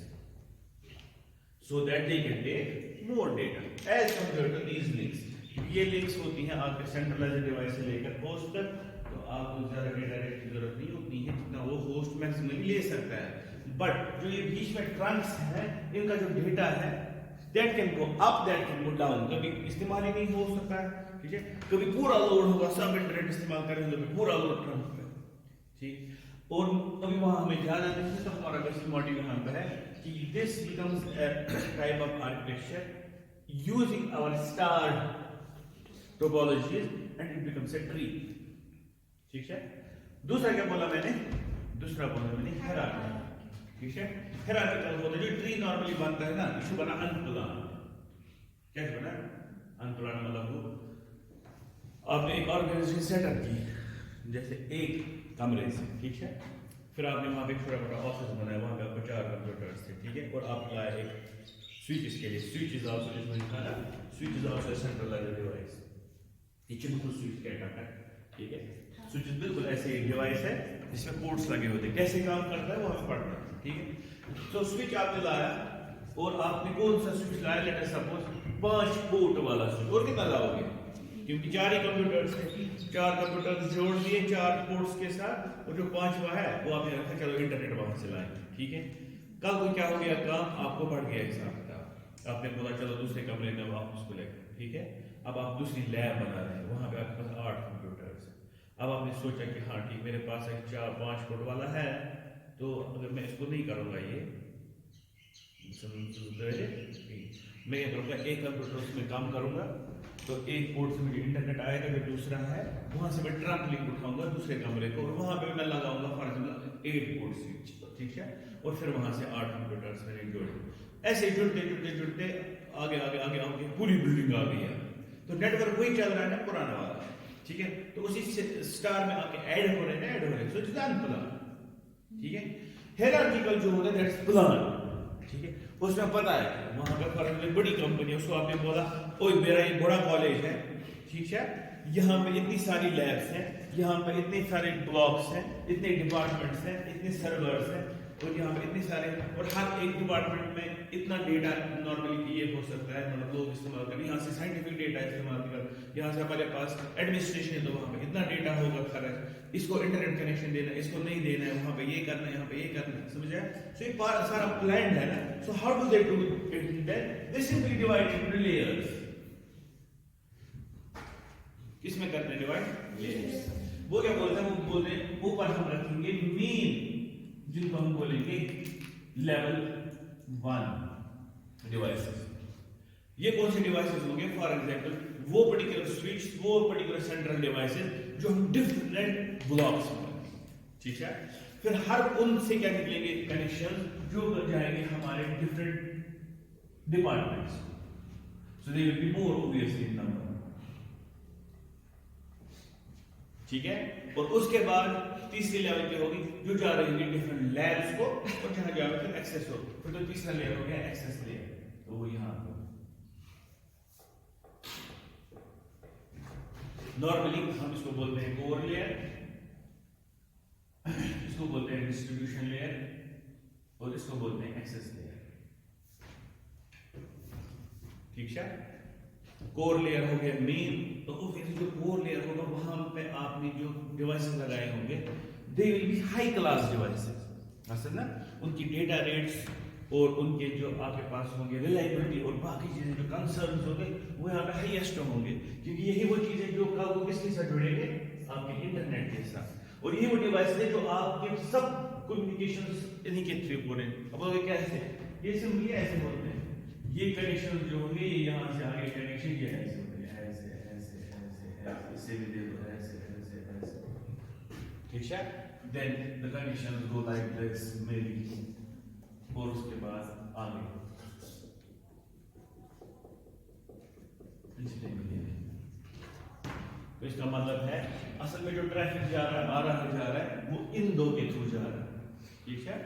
so that they can take more data as compared to these links। ये लिंक्स होती हैं आपके सेंट्रलाइज्ड डिवाइस से लेकर होस्ट तक, तो आपको ज्यादा डेटा रेट की जरूरत नहीं होती है जितना वो होस्ट मैक्सिमम ले सकता है। बट जो ये बीच में ट्रंक्स हैं, इनका जो डेटा है that can go up, that can go down, कभी इस्तेमाल ही नहीं हो सकता है, ठीक है, कभी पूरा लोड होगा, सब इंटरनेट इस्तेमाल करेंगे तो पूरा लोड ट्रंक पे, ठीक। और अभी वहां हमें ध्यान देना है, तो हमारा बेसिक मॉड्यूल यहाँ पे है कि this becomes a type of architecture using our star topologies and it becomes a tree, ठीक है। दूसरा क्या बोला मैंने, दूसरा बोला मैंने हायरार्की, ठीक है। हायरार्किकल होता है जो ट्री नॉर्मली बनता है ना, इसे बना अनप्लान, क्या बना अनप्लान, मतलब वो आपने एक ऑर्गेनाइजेशन सेटअप की जैसे एक कमरे से, ठीक है, फिर आपने वहाँ पे छोटा मोटा ऑफिस बनाया, वहाँ पे आपको 4 कंप्यूटर्स थे, ठीक है, और आप लाए एक स्विच इसके लिए, स्विच इज आल्सो जिसमें लिखा है switch is also a centralised device, ये बिल्कुल स्विच कहता है, ठीक है। स्विच बिल्कुल ऐसे एक डिवाइस है जिसमें पोर्ट्स लगे होते हैं, कैसे काम करता है वो हमें पढ़ना है, ठीक है। तो स्विच आपने लाया और आपने कौन सा स्विच लाया, लेट अस सपोज 5 पोर्ट वाला स्विच, और कितना लाओगे क्योंकि 4 ही कंप्यूटर्स हैं, 4 कंप्यूटर्स जोड़ दिए 4 पोर्ट्स के साथ, और जो 5वां है वो आपने रखा चलो इंटरनेट वहां से लाएंगे, ठीक है। कल को क्या हो गया काम, आपको बढ़ गया हिसाब किताब, आपने बोला चलो दूसरे कमरे में आप उसको लेकर, ठीक है। अब आप दूसरी लैब बना रहे हैं, वहां पे आपके पास 8 कंप्यूटर्स हैं। अब आपने सोचा कि हाँ ठीक मेरे पास एक 4-5 फुट वाला है, तो अगर मैं इसको नहीं करूंगा ये मैं क्या करूंगा, एक कंप्यूटर उसमें काम करूंगा, तो एक पोर्ट से मुझे इंटरनेट आएगा, जो दूसरा है वहां से मैं ट्रंक लिंक उठाऊंगा दूसरे कमरे को, और वहां पे मैं लगाऊंगा फॉर एग्जांपल 8 पोर्ट स्विच, ठीक है, और फिर वहां से 8 कंप्यूटर्स मैंने जोड़े, ऐसे जुड़ते जुड़ते जुड़ते आगे आगे आगे आगे पूरी बिल्डिंग आ गई है। तो नेटवर्क वही चल रहा है ना पुराना वाला, ठीक है, तो उसी स्टार में आके ऐड हो रहे हैं, सो इट्स प्लान, ठीक है। हायरार्किकल जो होता है दैट्स प्लान, ठीक है, उसमें पता है वहां पे फॉर एग्जांपल बड़ी कंपनी है, उसको आपने बोला ओए मेरा एक बड़ा कॉलेज है, ठीक है, यहाँ पे इतनी सारी लैब्स हैं, यहाँ पे इतने सारे ब्लॉक्स हैं, इतने डिपार्टमेंट्स हैं, इतने सर्वर्स हैं, और यहाँ पे इतने सारे, और हर एक डिपार्टमेंट में इतना डेटा नॉर्मली ये हो सकता है, मतलब लोग इस्तेमाल करें, यहाँ से साइंटिफिक डेटा इस्तेमाल कर, यहाँ से हमारे पास एडमिनिस्ट्रेशन है तो वहाँ पे इतना डेटा होगा खर्च, इसको इंटरनेट कनेक्शन देना है, इसको नहीं देना है, वहाँ पे ये करना है, यहाँ पे ये करना है, समझ आया। सो ये सारा प्लान है ना, सो how do they do it, they simply divide into layers, किसमें करते हैं डिवाइड, लेयर्स। वो क्या बोलते हैं, वो बोलते हैं ऊपर हम रखेंगे मेन, जिनको हम बोलेंगे लेवल 1 डिवाइसेस। ये कौन से डिवाइसेस होंगे, फॉर एग्जांपल वो पर्टिकुलर स्विच, वो पर्टिकुलर सेंट्रल डिवाइसेस जो हम डिफरेंट ब्लॉक्स में, ठीक है। फिर हर उनसे क्या निकलेंगे कनेक्शन जो जाएंगे हमारे different departments, so they will be more obviously in number, ठीक है। और उसके बाद तीसरी लेवल पे होगी जो जा रही होगी डिफरेंट लैब्स को, और जहां जाओगे फिर एक्सेस हो, फिर तो तीसरा लेयर हो गया एक्सेस लेयर, तो वो यहां पर नॉर्मली हम इसको बोलते हैं कोर लेयर, इसको बोलते हैं डिस्ट्रीब्यूशन लेयर, और इसको बोलते हैं एक्सेस लेयर, ठीक है। कोर लेयर हो गया मेन, तो फिर जो कोर लेयर होगा वहां पे आपने जो डिवाइसेस लगाए होंगे they will be high class devices, असल ना उनकी डेटा रेट्स और उनके जो आपके पास होंगे रिलायबिलिटी और बाकी चीजें जो कंसर्न्स होंगे वो यहाँ पे हाईएस्ट होंगे, क्योंकि यही वो चीजें जो कल को किसके साथ जुड़ेंगे, आपके इंटरनेट के साथ, और ये वो डिवाइस है जो आपके सब कम्युनिकेशंस इन्हीं के थ्रू हो रहे हैं। अब कैसे, ये सिंपली ऐसे होते हैं, ये कनेक्शन जो होंगे ये यहाँ से आगे कनेक्शन ये ऐसे होते हैं, ऐसे ऐसे ऐसे ऐसे, इसे भी दे दो ऐसे ऐसे ऐसे, ठीक है। Then the conditions go like this maybe, और उसके बाद आगे तो इसका मतलब है असल में जो ट्रैफिक जा रहा है आ रहा है जा रहा है वो इन दो के थ्रू जा रहा है, ठीक है।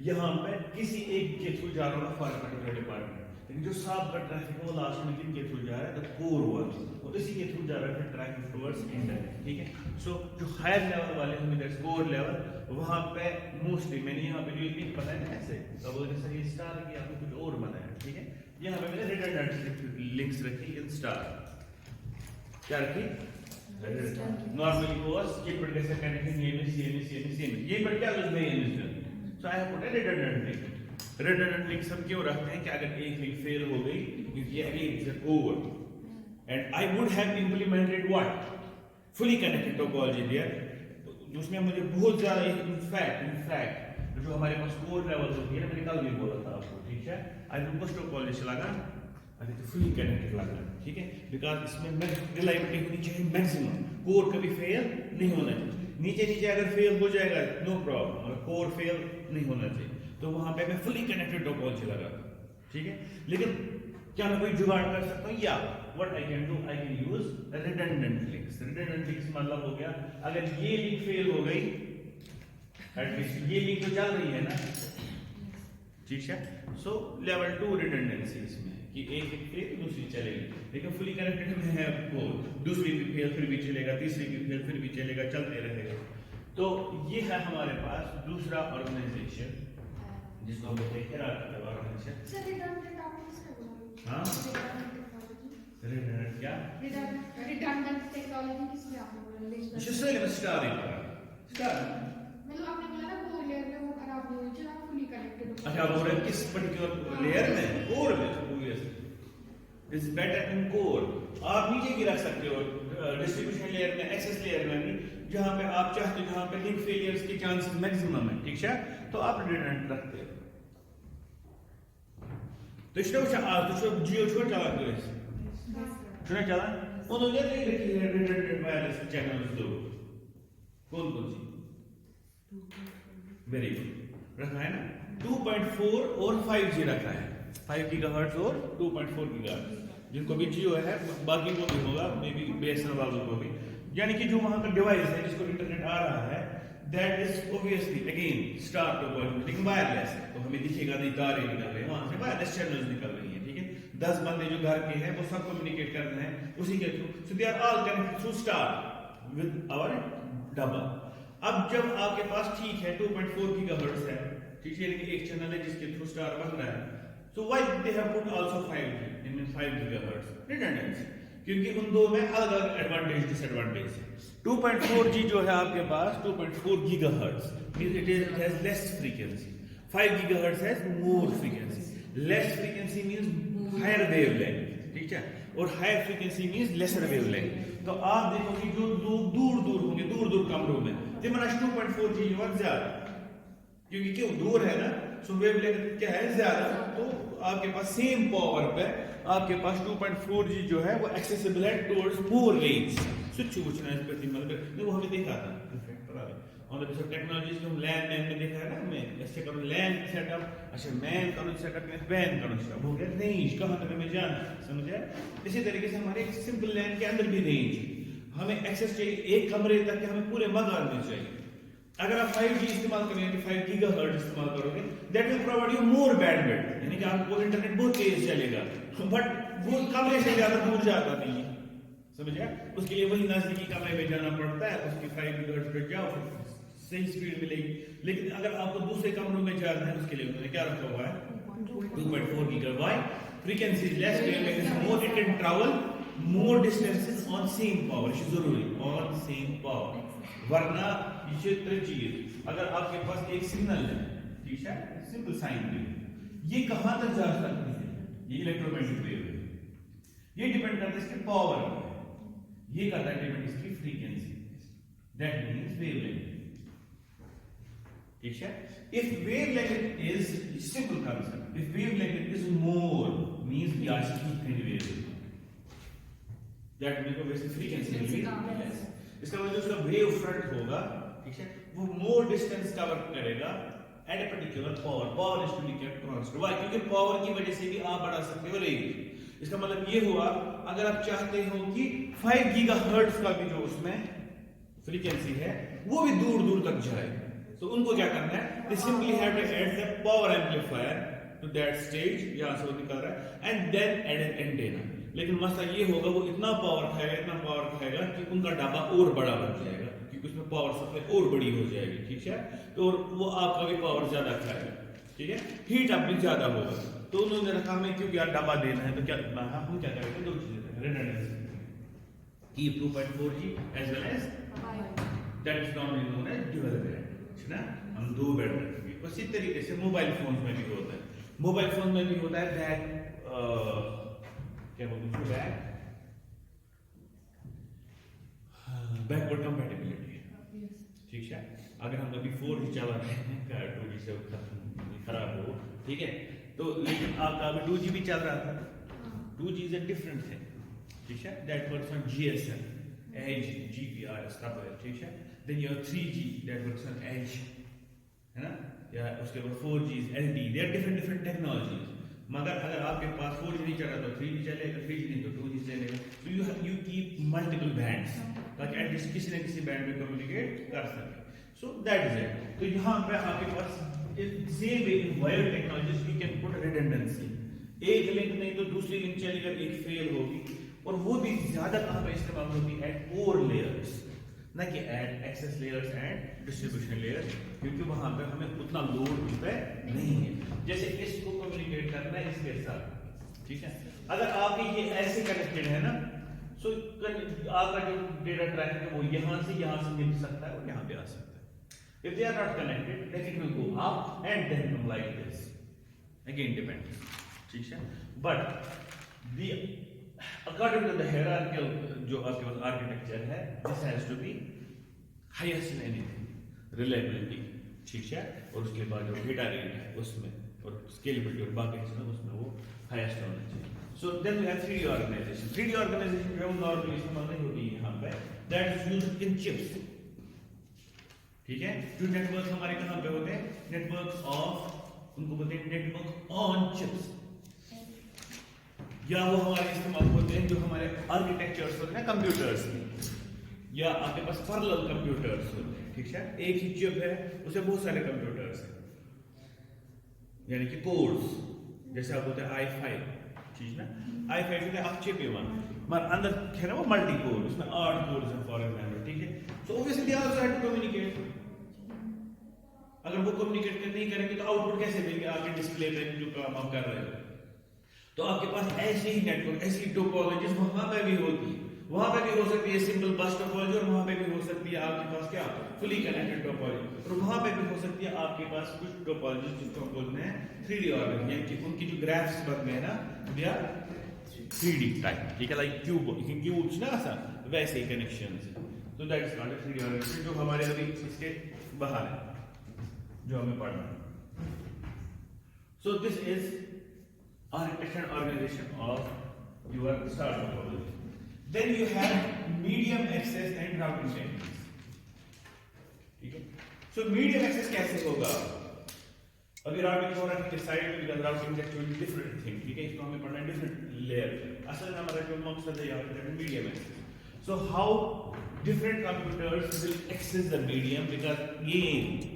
यहाँ पे किसी एक के थ्रू जा रहा है फॉर पर्टिकुलर डिपार्टमेंट, लेकिन जो साफ का ट्रैफिक है वो लास्ट में किन के थ्रू जा रहा है, द कोर वर्ड्स, और इसी के थ्रू जा रहा है ट्रैफिक टुवर्ड्स इंटरनेट, ठीक है। सो जो हायर लेवल वाले होंगे दैट्स कोर लेवल, वहां पे मोस्टली मैंने यहाँ पे जो लिंक बनाया ना ऐसे, अब जैसे ये स्टार की आपने कुछ और बनाया, ठीक है। यहाँ पे मैंने रिडंडेंट लिंक्स रखी इन स्टार, क्या रखी नॉर्मली was ये पर कैसे कनेक्शन ये पर क्या यूज नहीं है, so I have put a redundant link. Redundant link सब क्यों रखते हैं कि अगर एक लिंक फेल हो गई क्योंकि again it's over, and I would have implemented what fully connected topology there, उसमें मुझे बहुत ज्यादा इनफैक्ट जो हमारे पास कोर लेवल होती है ना, मैंने कल भी बोला था आपको, ठीक है। आई विल बस टोपोलॉजी लगा, अभी तो फुली कनेक्टेड लगा, ठीक है, बिकॉज इसमें रिलायबिलिटी होनी चाहिए मैक्सिमम, कोर कभी फेल नहीं होना चाहिए, नीचे नीचे अगर फेल हो जाएगा नो प्रॉब्लम, और कोर फेल नहीं होना चाहिए, तो वहां पे मैं फुली कनेक्टेड टोपोलॉजी लगा, ठीक है। लेकिन क्या मैं कोई जुगाड़ कर सकता हूँ, या what I can do, I can use redundant links. Redundant links मतलब हो गया अगर ये लिंक फेल हो गई एटलीस्ट ये लिंक तो चल रही है ना, ठीक है। सो लेवल 2 रिडंडेंसी इसमें कि एक फेल दूसरी चलेगी, लेकिन फुली कनेक्टेड में है कोर, दूसरी भी फेल फिर भी चलेगा, तीसरी भी फेल फिर भी चलेगा, चलते रहेगा। तो ये है हमारे पास दूसरा ऑर्गेनाइजेशन जिसको हम बोलते हैं हियरार्चिकल ऑर्गेनाइजेशन। सर रिडंडेंट आपने किसका बोला? हाँ रिडंडेंट क्या रिडंडेंट टेक्नोलॉजी किसने आपने बोला? इससे स्टार मतलब आपने बोला ना कोर लेयर में वो खराब नहीं हुई, आप फुली कनेक्टेड हो। अच्छा बोल रहे किस पर्टिकुलर लेयर में? कोर में। Is better in core. आप नीचे भी रख सकते हो डिस्ट्रीब्यूशन लेयर में, एक्सेस लेयर में भी, जहां पे आप चाहते हो, जहां पे लिंक फेलियर्स के चांसेस मैक्सिमम है, ठीक है, तो आप रिडंडेंट रखते हो। तो इसलिए तो जियो छोड़ चला करो सुना चला उन्होंने नहीं रखी है रिडंडेंट वायरलेस चैनल्स दो कौन कौन सी? वेरी गुड, रखा है ना 2.4 और 5G रखा है, 5 गीगाहर्ट्ज और 2.4 गीगाहर्ट्ज, जिनको भी जियो है बाकी को भी होगा, मे बी बीएसएनएल वालों को भी, यानी कि जो वहां का डिवाइस है जिसको इंटरनेट आ रहा है that is obviously again star topology, लेकिन वायरलेस है, तो हमें दिखेगा नहीं तारे निकल रहे हैं वहां से, वायरलेस चैनल्स निकल रही है, ठीक है। 10 बंदे जो घर के हैं वो सब कम्युनिकेट कर रहे हैं उसी के through, so they are all connected through star with our double. अब जब आपके पास ठीक है 2.4 गीगाहर्ट्ज है, ठीक है, लेकिन एक चैनल है जिसके थ्रू स्टार बन रहा है, so why they have put also 5G in 5 gigahertz redundancy, क्योंकि उन दो में अलग अलग एडवांटेज डिसएडवांटेज है। 2.4G जो है आपके पास 2.4 gigahertz means it has less frequency, 5 gigahertz has more frequency, less frequency means higher wavelength, ठीक है, और higher frequency means lesser wavelength. तो आप देखोगे जो लोग दूर दूर होंगे, दूर दूर कमरों में, ते मना 2.4G और ज्यादा, क्योंकि क्यों दूर है ना, सो वेवलेंथ क्या है ज्यादा, तो आपके पास सेम पावर पे आपके पास 2.4G जो है वो एक्सेसिबल है टुवर्ड्स मोर रेंज। स्विच पूछना है इसमें मतलब वो हमें देखा था और जैसे टेक्नोलॉजी जो हम लैन में देखा है ना, हमें ऐसे करो लैन सेटअप, अच्छा मैन करो सेटअप में वैन करो सेटअप हो गया, रेंज कहां तक हमें जाना, समझ आया। इसी तरीके से हमारे एक सिंपल लैन के अंदर भी रेंज, हमें एक्सेस चाहिए एक कमरे तक के, हमें पूरे मकान में चाहिए। अगर आप 5G इस्तेमाल करेंगे, 5 गीगाहर्ट्ज इस्तेमाल करोगे, that will provide you more bandwidth, यानी कि आपको इंटरनेट बहुत तेज चलेगा, बट वो कमरे से ज्यादा दूर जाता नहीं है, समझ गया। उसके लिए वही नजदीकी कमरे में जाना पड़ता है, उसकी 5 गीगाहर्ट्ज पे जाओ सही स्पीड मिलेगी। लेकिन अगर आपको दूसरे कमरों में जाना है, उसके लिए उन्होंने क्या रखा हुआ है 2.4 gigahertz, frequency less, wavelength is more, it can travel more distances on same power, it is जरूरी ऑन सेम पावर, वरना ये चीज अगर आपके पास एक सिग्नल है, ठीक है, सिंपल साइन वेव, ये कहां तक जा सकती है, ये इलेक्ट्रोमैग्नेटिक वेव है, ये डिपेंड करता है इसके पावर पर, ये करता है डिपेंड इसकी फ्रीक्वेंसी, दैट मींस वेवलेंथ, ठीक है। If wavelength is simple concept, if wavelength is more means we are speaking wavelength, that means obviously frequency will be less, इसका मतलब उसका वेव फ्रंट होगा, ठीक है, वो मोर डिस्टेंस कवर करेगा at a particular power, power is to be kept constant, why, क्योंकि power की वजह से भी आप बढ़ा सकते हो रेंज। इसका मतलब ये हुआ अगर आप चाहते हो कि 5 गीगाहर्ट्ज का भी जो उसमें फ्रीक्वेंसी है वो भी दूर दूर तक जाए, तो उनको क्या करना है, they simply have to add the power amplifier to that stage, यहाँ से वो निकल रहा है, and then add an antenna। लेकिन मसला ये होगा वो इतना पावर खाएगा कि उनका डब्बा और बड़ा बन जाएगा, क्योंकि उसमें पावर सप्लाई और बड़ी हो जाएगी, ठीक है, तो वो आपका भी पावर ज्यादा खाएगा, ठीक है, हीट अप भी ज्यादा होगा। तो उन्होंने रखा हमें क्योंकि यार डब्बा देना है तो क्या हम क्या करेंगे, दो चीजें redundancy, keep 2.4G as well as that is known as dual band ना, हम दो बैंड रखेंगे। उसी तरीके से मोबाइल फोन में भी होता है, मोबाइल फोन में भी होता है क्या बोलते हैं बैकवर्ड कंपैटिबिलिटी, ठीक है। अगर हम अभी 4G चला रहे हैं 2G से खराब हो, ठीक है, तो लेकिन आपका अभी 2G भी चल रहा था, 2G is a different thing, ठीक है, that works on GSM, Edge, GPRS stuff है, ठीक है। Then you have 3G that works on Edge, है ना, या उसके बाद 4G, LTE, they are different technologies। मगर अगर आपके पास 4G नहीं चल रहा तो 3G चलेगा, 3G नहीं तो 2G चलेगा, so you keep multiple bands ताकि एटलीस्ट किसी न किसी बैंड में कम्युनिकेट कर सके। So that is it. तो यहाँ पे आपके पास same way in wire technologies we can put redundancy. एक लिंक नहीं तो दूसरी लिंक चलेगा, एक फेल होगी, और वो भी ज्यादा कहाँ पे इस्तेमाल होती है? एट कोर लेयर्स, ना कि at access layers and distribution layers, क्योंकि वहां पे हमें उतना लोड उस पे नहीं है। जैसे इसको कम्युनिकेट करना है इसके साथ, ठीक है? अगर आपके ये ऐसे कनेक्टेड है ना, सो आपका जो डेटा ट्रैक है वो यहाँ से मिल सकता है और यहाँ पे आ सकता है। If they are not connected, then it will go up and then come like this. Again depends, ठीक है? But the according to the hierarchical जो आपके पास architecture है, this has to be highest in anything, reliability, ठीक है? और उसके बाद जो data rate है उसमें और scalability और बाकी चीजें उसमें वो highest होना चाहिए. So then we have 3D organization. 3D organization जो normally इस्तेमाल नहीं होती है यहाँ पे, that is used in chips. ठीक है? जो नेटवर्क हमारे कहाँ पे होते हैं? नेटवर्क ऑफ, उनको बोलते हैं नेटवर्क ऑन चिप्स, या वो हमारे इस्तेमाल होते हैं जो हमारे आर्किटेक्चर्स होते हैं कंप्यूटर्स में, या आपके पास पैरेलल कंप्यूटर्स होते हैं, ठीक है? एक ही चिप है उसे बहुत सारे कंप्यूटर्स हैं, यानी कि कोड्स, जैसे आप बोलते हैं i5, ठीक है ना? i5 होता है आप चिप ही वन, मगर अंदर है ना वो मल्टी कोड, उसमें 8 कोड्स हैं फॉर एग्जांपल, ठीक है? So obviously they also have to communicate. अगर वो कम्युनिकेट नहीं करेंगे तो आउटपुट कैसे देंगे आपके डिस्प्ले पे जो काम आप कर रहे हो? तो आपके पास ऐसे ही नेटवर्क, ऐसी टोपोलॉजीज वहां पे भी होती है, वहां पे भी हो सकती है सिंपल बस टोपोलॉजी, और वहां पे भी हो सकती है आपके पास क्या फुली कनेक्टेड टोपोलॉजी, और वहां पे भी हो सकती है आपके पास कुछ टोपोलॉजी जिसको हम बोलते हैं 3D ऑर्गन, यानी कि उनकी जो ग्राफ्स बनते हैं ना दे आर 3D टाइप, ठीक है? लाइक क्यूब्स ना ऐसा वैसे ही कनेक्शंस, तो that is not a 3D organ जो हमारे अभी इसके बाहर है जो हमें पढ़ना है। So this is architecture and organization of your star topology. Then you have medium access and routing techniques. ठीक है? So medium access कैसे होगा? अभी routing हो रहा है साइड में, because routing is actually different thing, ठीक है? इसको हमें पढ़ना है different layer। असल में हमारा जो मकसद है यहाँ पे medium access. So how different computers will access the medium, because again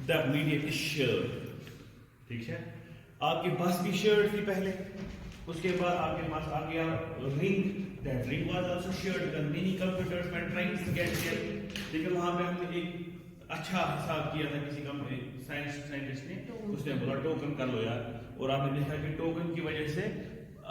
the medium is shared, ठीक है? आपके पास भी shared थी पहले, उसके बाद आपके पास आ गया ring, that ring was also shared because many computers were trying to get there, ठीक है? वहां पे हमने एक अच्छा हिसाब किया था किसी कंपनी साइंटिस्ट ने, उसने बोला टोकन कर लो यार, और आपने देखा कि टोकन की वजह से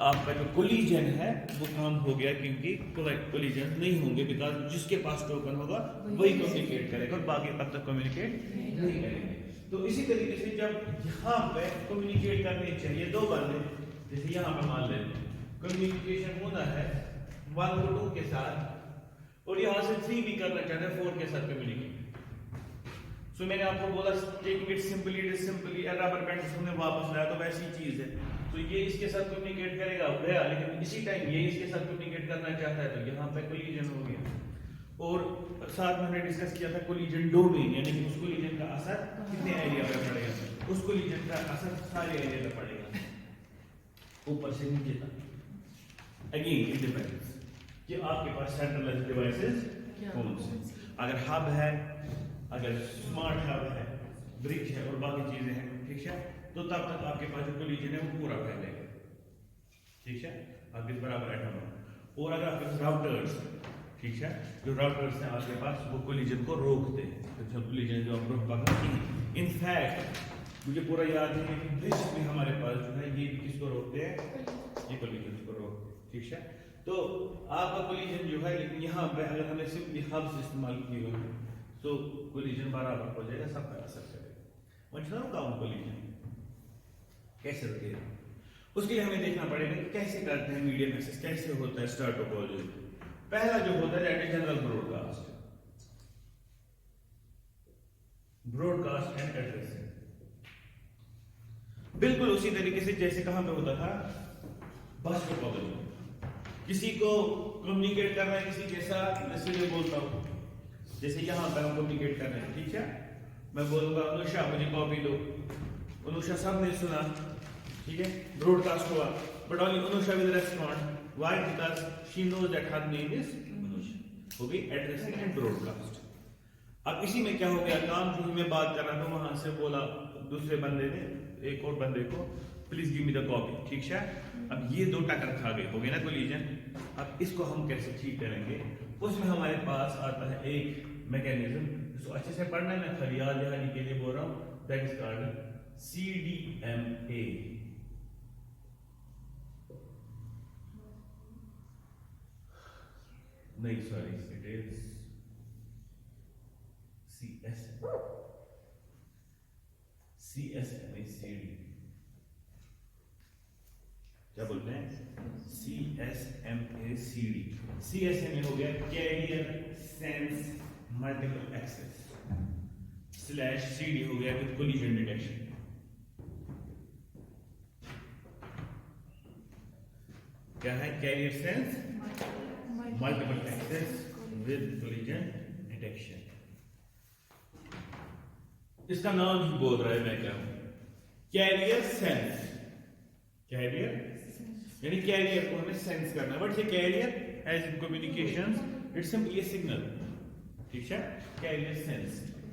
आपका जो कोलिजन है वो काम हो गया, क्योंकि कोलिजन नहीं होंगे, बिकॉज जिसके पास टोकन होगा वही कम्युनिकेट करेगा और बाकी तब तक कम्युनिकेट नहीं करेंगे। तो इसी तरीके से जब यहाँ पे कम्युनिकेट करने चाहिए दो बंदे, जैसे यहाँ पे मान लेते कम्युनिकेशन होना है 1 को 2 के साथ, और यहाँ से 3 भी करना चाहते हैं 4 के साथ कम्युनिकेट। सो मैंने आपको बोला taking it simply, it is simply rubber band हमने वापस लाया, तो वैसी चीज है। तो ये इसके साथ कम्युनिकेट करेगा गया, लेकिन इसी टाइम ये इसके साथ कम्युनिकेट करना चाहता है, तो यहाँ पे कोलिजन हो गया। और साथ में हमने डिस्कस किया था कोलिजन डोमेन, यानी कि उस कोलिजन का असर कितने एरिया पे पड़ेगा, उस कोलिजन का असर सारे एरिया पे पड़ेगा, ऊपर से नीचे तक। अगेन इट डिपेंड्स कि आपके पास सेंट्रलाइज्ड डिवाइसेस कौन से, अगर हब है, अगर स्मार्ट हब है, ब्रिज है और बाकी चीजें हैं, ठीक है? तो तब तक आपके पास जो कोलिजन है वो पूरा फैलेगा, ठीक है? आपके बराबर एटम है। और अगर आपके पास राउटर्स, ठीक है, जो राउटर्स हैं आपके पास वो कोलिजन को रोकते हैं, तो कोलिजन जो आप रोक पाते हैं। इनफैक्ट मुझे पूरा याद है कि ब्रिज भी हमारे पास जो है ये किसको रोकते हैं, ये कोलिजन को रोकते हैं, ठीक है? तो आपका कोलिजन जो है, लेकिन यहाँ पे अगर हमने सिंपली हब्स इस्तेमाल किए हुए हैं तो कोलिजन बराबर हो जाएगा, सब पे असर करेगा। मतलब काम कोलिजन कैसे रुकेगा, उसके लिए हमें देखना पड़ेगा कि कैसे करते हैं मीडियम एक्सेस, कैसे होता है स्टार टोपोलॉजी। पहला जो होता है general broadcast, broadcast and addressing, बिल्कुल उसी तरीके से जैसे कहां पे होता था बस टोपोलॉजी। किसी को कम्युनिकेट करना है किसी के साथ, मैं सीधे बोलता हूं, जैसे यहां पर हम कम्युनिकेट कर रहे हैं, ठीक है? मैं बोलूंगा अनुषा मुझे कॉपी दो, अनुषा सबने सुना, ठीक है? ब्रॉडकास्ट हुआ, but only Anusha will respond, why? Because she knows that her name is Anusha. हो गई एड्रेसिंग एंड ब्रॉडकास्ट। अब इसी में क्या हो गया काम, जो मैं बात कर रहा था वहां से बोला दूसरे बंदे ने एक और बंदे को, please give me the copy, ठीक है। अब ये दो टक्कर खा गए, हो गए ना कोलिजन। अब इसको हम कैसे ठीक करेंगे, उसमें हमारे पास आता है एक मैकेनिज्म, इसको अच्छे से पढ़ना है, मैं खाली याद दहानी के लिए बोल रहा हूँ, दैट इज कॉल्ड CDMA। नहीं सॉरी, इट इज CSMACD, क्या बोलते हैं, CSMACD। CSMA हो गया carrier sense multiple access, slash CD हो गया विद कोलिजन डिटेक्शन। क्या है, carrier sense multiple access with collision detection. इसका नाम ही बोल रहा है, मैं क्या हूं, कैरियर सेंस। कैरियर यानी कैरियर को हमें सेंस करना है। What is carrier? As in communication it's simply a signal, ठीक है। Carrier sense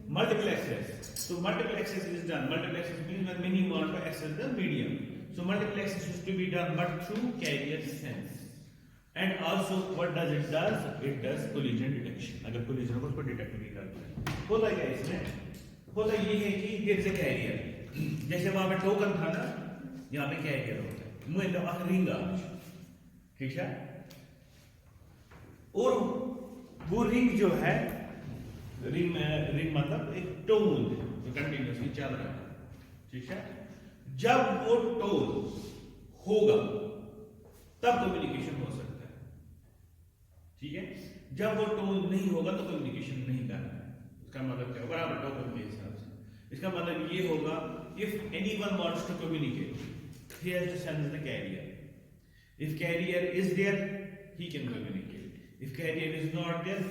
multiple access, so multiple access is done, multiple access means when many want to access the medium, so multiple access is to be done but through carrier sense, and also what does, it does collision detection। अगर collision को उसको detect भी करता है, होता क्या इसमें, होता ये है कि देयर इज अ कैरियर, जैसे वहां पे टोकन था ना, यहाँ पे कैरियर होता है, मुझे तो रिंग आ, ठीक है। और वो रिंग जो है, रिंग मतलब एक टोन जो कंटिन्यूसली चल रहा है, ठीक है। जब वो टोन होगा तब कम्युनिकेशन हो सकता है, ठीक है। जब वो टोन नहीं होगा तो कम्युनिकेशन नहीं करना है। इसका मतलब क्या, बराबर टोकन के हिसाब से, इसका मतलब ये होगा, if anyone wants to communicate he has to sense the carrier, if carrier is there he can communicate, if carrier is not there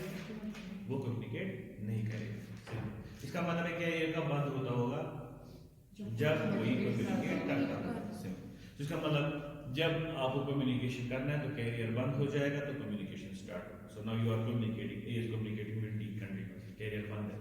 वो कम्युनिकेट नहीं करेगा। इसका मतलब है कैरियर कब बंद होता होगा, जब कोई कम्युनिकेट करता होगा। इसका मतलब जब आपको कम्युनिकेशन करना है तो कैरियर बंद हो जाएगा तो कम्युनिकेशन स्टार्ट होगा। So now you are communicating, A is communicating with D continuously, carrier बंद है,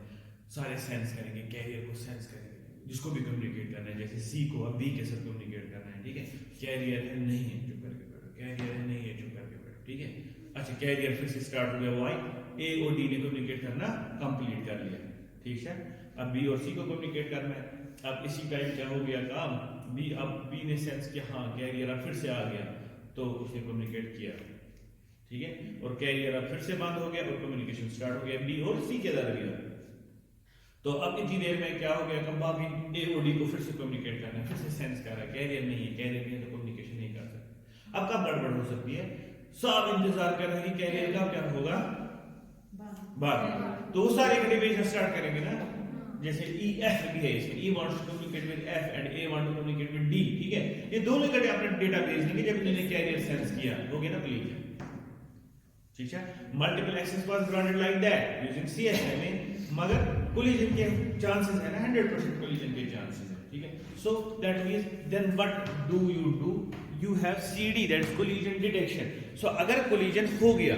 सारे सेंस करेंगे, कैरियर को सेंस करेंगे, जिसको भी कम्युनिकेट करना है, जैसे सी को अब बी के साथ कम्युनिकेट करना है, ठीक है। कैरियर है नहीं है, चुप करके बैठो, कैरियर है नहीं है, चुप करके बैठो, ठीक है। अच्छा, कैरियर फिर से स्टार्ट हो गया, वाई ए और डी ने कम्युनिकेट करना कंप्लीट कर लिया, ठीक है। अब बी और सी को कम्युनिकेट करना है। अब इसी टाइम क्या हो गया काम, बी, अब बी ने सेंस किया हाँ कैरियर अब फिर से आ गया तो उसने कम्युनिकेट किया, ठीक है। और कैरियर अब फिर से बंद हो गया और कम्युनिकेशन स्टार्ट हो गया बी और सी के दरमियान। तो अब इतनी देर में क्या हो गया, कब अभी ए और डी को फिर से कम्युनिकेट करना है, फिर से सेंस कर रहा है, कैरियर नहीं है, कैरियर नहीं है तो कम्युनिकेशन नहीं कर सकते। अब कब गड़बड़ हो सकती है, सब इंतजार कर रहे हैं कि कैरियर का क्या होगा बाद, तो वो सारे डिवीजन स्टार्ट करेंगे ना, जैसे ई एफ भी है इसमें, E wants to communicate with F and A want to communicate with D, ठीक है। ये दोनों इकट्ठे अपने डेटा भेज देंगे जब इन्होंने कैरियर सेंस किया, हो गया ना क्लियर, ठीक है। Multiple access was granted like that using CSMA, मगर कोलिजन के चांसेस है ना, 100% कोलिजन के चांसेस है, ठीक है। So that means then what do, you have CD, that is collision detection. So अगर कोलिजन हो गया,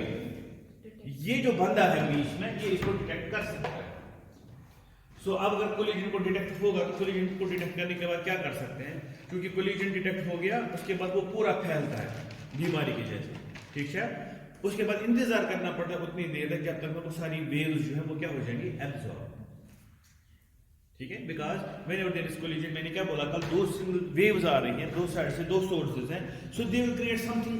ये जो बंदा है बीच में, ये इसको डिटेक्ट कर सकता है। सो अब अगर कोलिजन को डिटेक्ट होगा तो कोलिजन को डिटेक्ट करने के बाद क्या कर सकते हैं, क्योंकि कोलिजन डिटेक्ट हो गया उसके बाद वो पूरा फैलता है बीमारी के जैसे, ठीक है। उसके बाद इंतजार करना पड़ता है उतनी देर तक जब तक वो सारी वेव्स जो है वो क्या हो जाएंगी, एब्जॉर्ब, ठीक है। Because whenever there is collision, मैंने क्या बोला कल, दो सिंगल वेव्स आ रही हैं, दो साइड से दो सोर्सेज हैं, so they will create something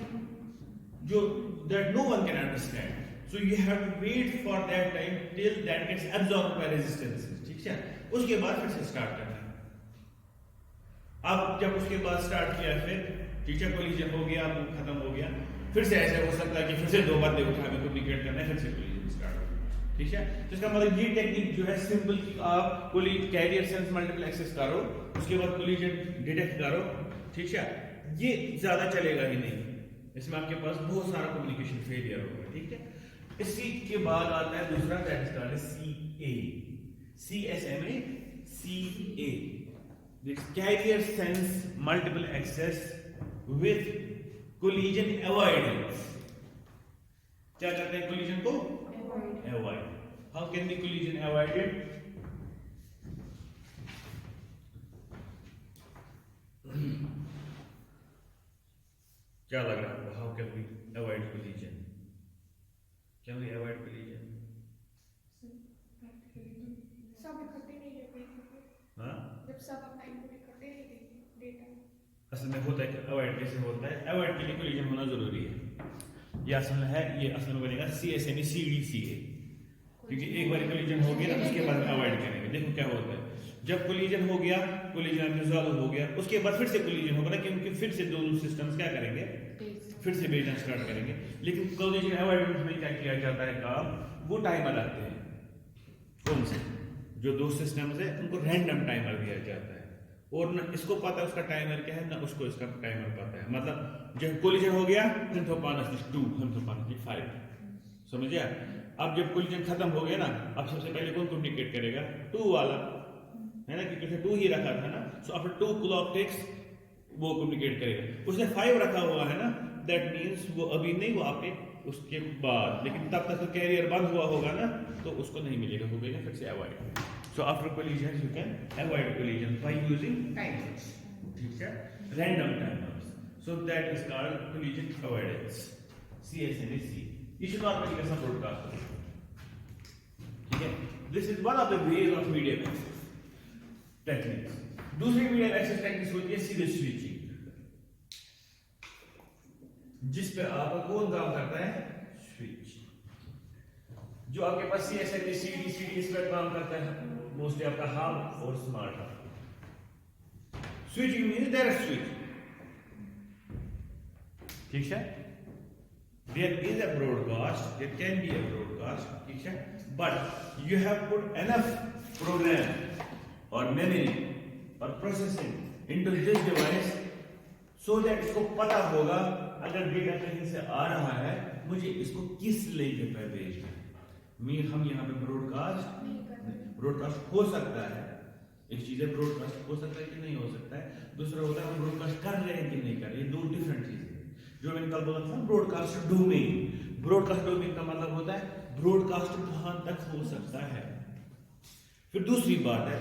जो that no one can understand, so you have to wait for that time till that gets absorbed by resistance, ठीक है। उसके बाद फिर से स्टार्ट करना है। अब जब उसके बाद स्टार्ट किया फिर, ठीक है, कोलिजन हो गया, अब खत्म हो गया, फिर से ऐसे हो सकता है कि फिर से दो बंदे उठा के कम्युनिकेट करना है, फिर से कोलिजन स्टार्ट हो गया, ठीक है। तो इसका मतलब ये टेक्निक जो है सिंपल कि आप कैरियर सेंस मल्टीपल एक्सेस करो, उसके बाद कोलिजन डिटेक्ट करो, ठीक है, ये ज्यादा चलेगा ही नहीं, इसमें आपके पास बहुत सारा कम्युनिकेशन फेलियर होगा, ठीक है। इसी के बाद आता है दूसरा, that is called CA, CSMA, CA, carrier sense multiple access with collision avoidance. क्या करते हैं कोलिजन को avoid, How can the collision avoided? क्या लग रहा है? How can we avoid collision? Can we avoid collision? सब इकट्ठे नहीं रह पाएंगे। हाँ? जब सब अपना इनपुट इकट्ठे नहीं देंगे डेटा। असल में होता है अवॉइड कैसे होता है? अवॉइड के लिए कोलिजन होना जरूरी है। ये असल में है, ये असल में बनेगा CSME CDCA, क्योंकि एक बार कोलिजन हो गया ना उसके बाद अवॉइड करेंगे। देखो क्या होता है, जब कोलिजन हो गया, कोलिजन रिजॉल्व हो गया, उसके बाद फिर से कोलिजन होगा ना, क्योंकि फिर से दोनों सिस्टम्स क्या करेंगे, फिर से भेजना स्टार्ट करेंगे। लेकिन कोलिजन अवॉइडेंस में क्या किया जाता है काम, वो टाइमर रखते हैं। कौन से? जो दो सिस्टम्स है उनको रैंडम टाइमर दिया जाता है, और ना इसको पता है उसका टाइमर क्या है, ना उसको इसका टाइमर पता है। मतलब जब कोलिजन हो गया, हम तो पाना 2, हम तो पाना 5, समझिए। अब जब कोलिजन खत्म हो गया ना, अब सबसे पहले कौन कम्युनिकेट करेगा? 2 वाला, है ना, क्योंकि 2 ही रखा था ना। सो आफ्टर 2 क्लॉक टिक्स वो कम्युनिकेट करेगा। उसने 5 रखा हुआ है ना, दैट मीन्स वो अभी नहीं, वो आपके उसके बाद, लेकिन तब तक तो कैरियर बंद हुआ होगा ना, तो उसको नहीं मिलेगा, हो गया फिर से avoid. So after collision you can avoid collision by using timers, ठीक है, random timers. So that is called collision avoidance, CSME। You should not make a broadcast, ठीक है। This is one of the ways of medium access techniques. दूसरी medium access techniques होती है सीधे switching, जिस पे आपका कौन काम करता है? स्विच। जो आपके पास CSME CDCD इस पर काम करता है, मोस्टली आपका हब और smart hub. Switching means direct switch, ठीक है। There is a broadcast, there can be a broadcast, ठीक है, but you have put enough program or memory or processing into this device so that इसको पता होगा अगर data कहीं से आ रहा है, मुझे इसको किस लिंक पे भेजना है। मीन हम यहाँ पे ब्रॉडकास्ट हो सकता है, एक चीज है ब्रॉडकास्ट हो सकता है कि नहीं हो सकता है, दूसरा होता है हम ब्रॉडकास्ट कर रहे हैं कि नहीं कर रहे, ये दो डिफरेंट चीजें। जो मैंने कल बोला था ब्रॉडकास्ट डोमेन, ब्रॉडकास्ट डोमेन का मतलब होता है ब्रॉडकास्ट कहां तक हो सकता है। फिर दूसरी बात है,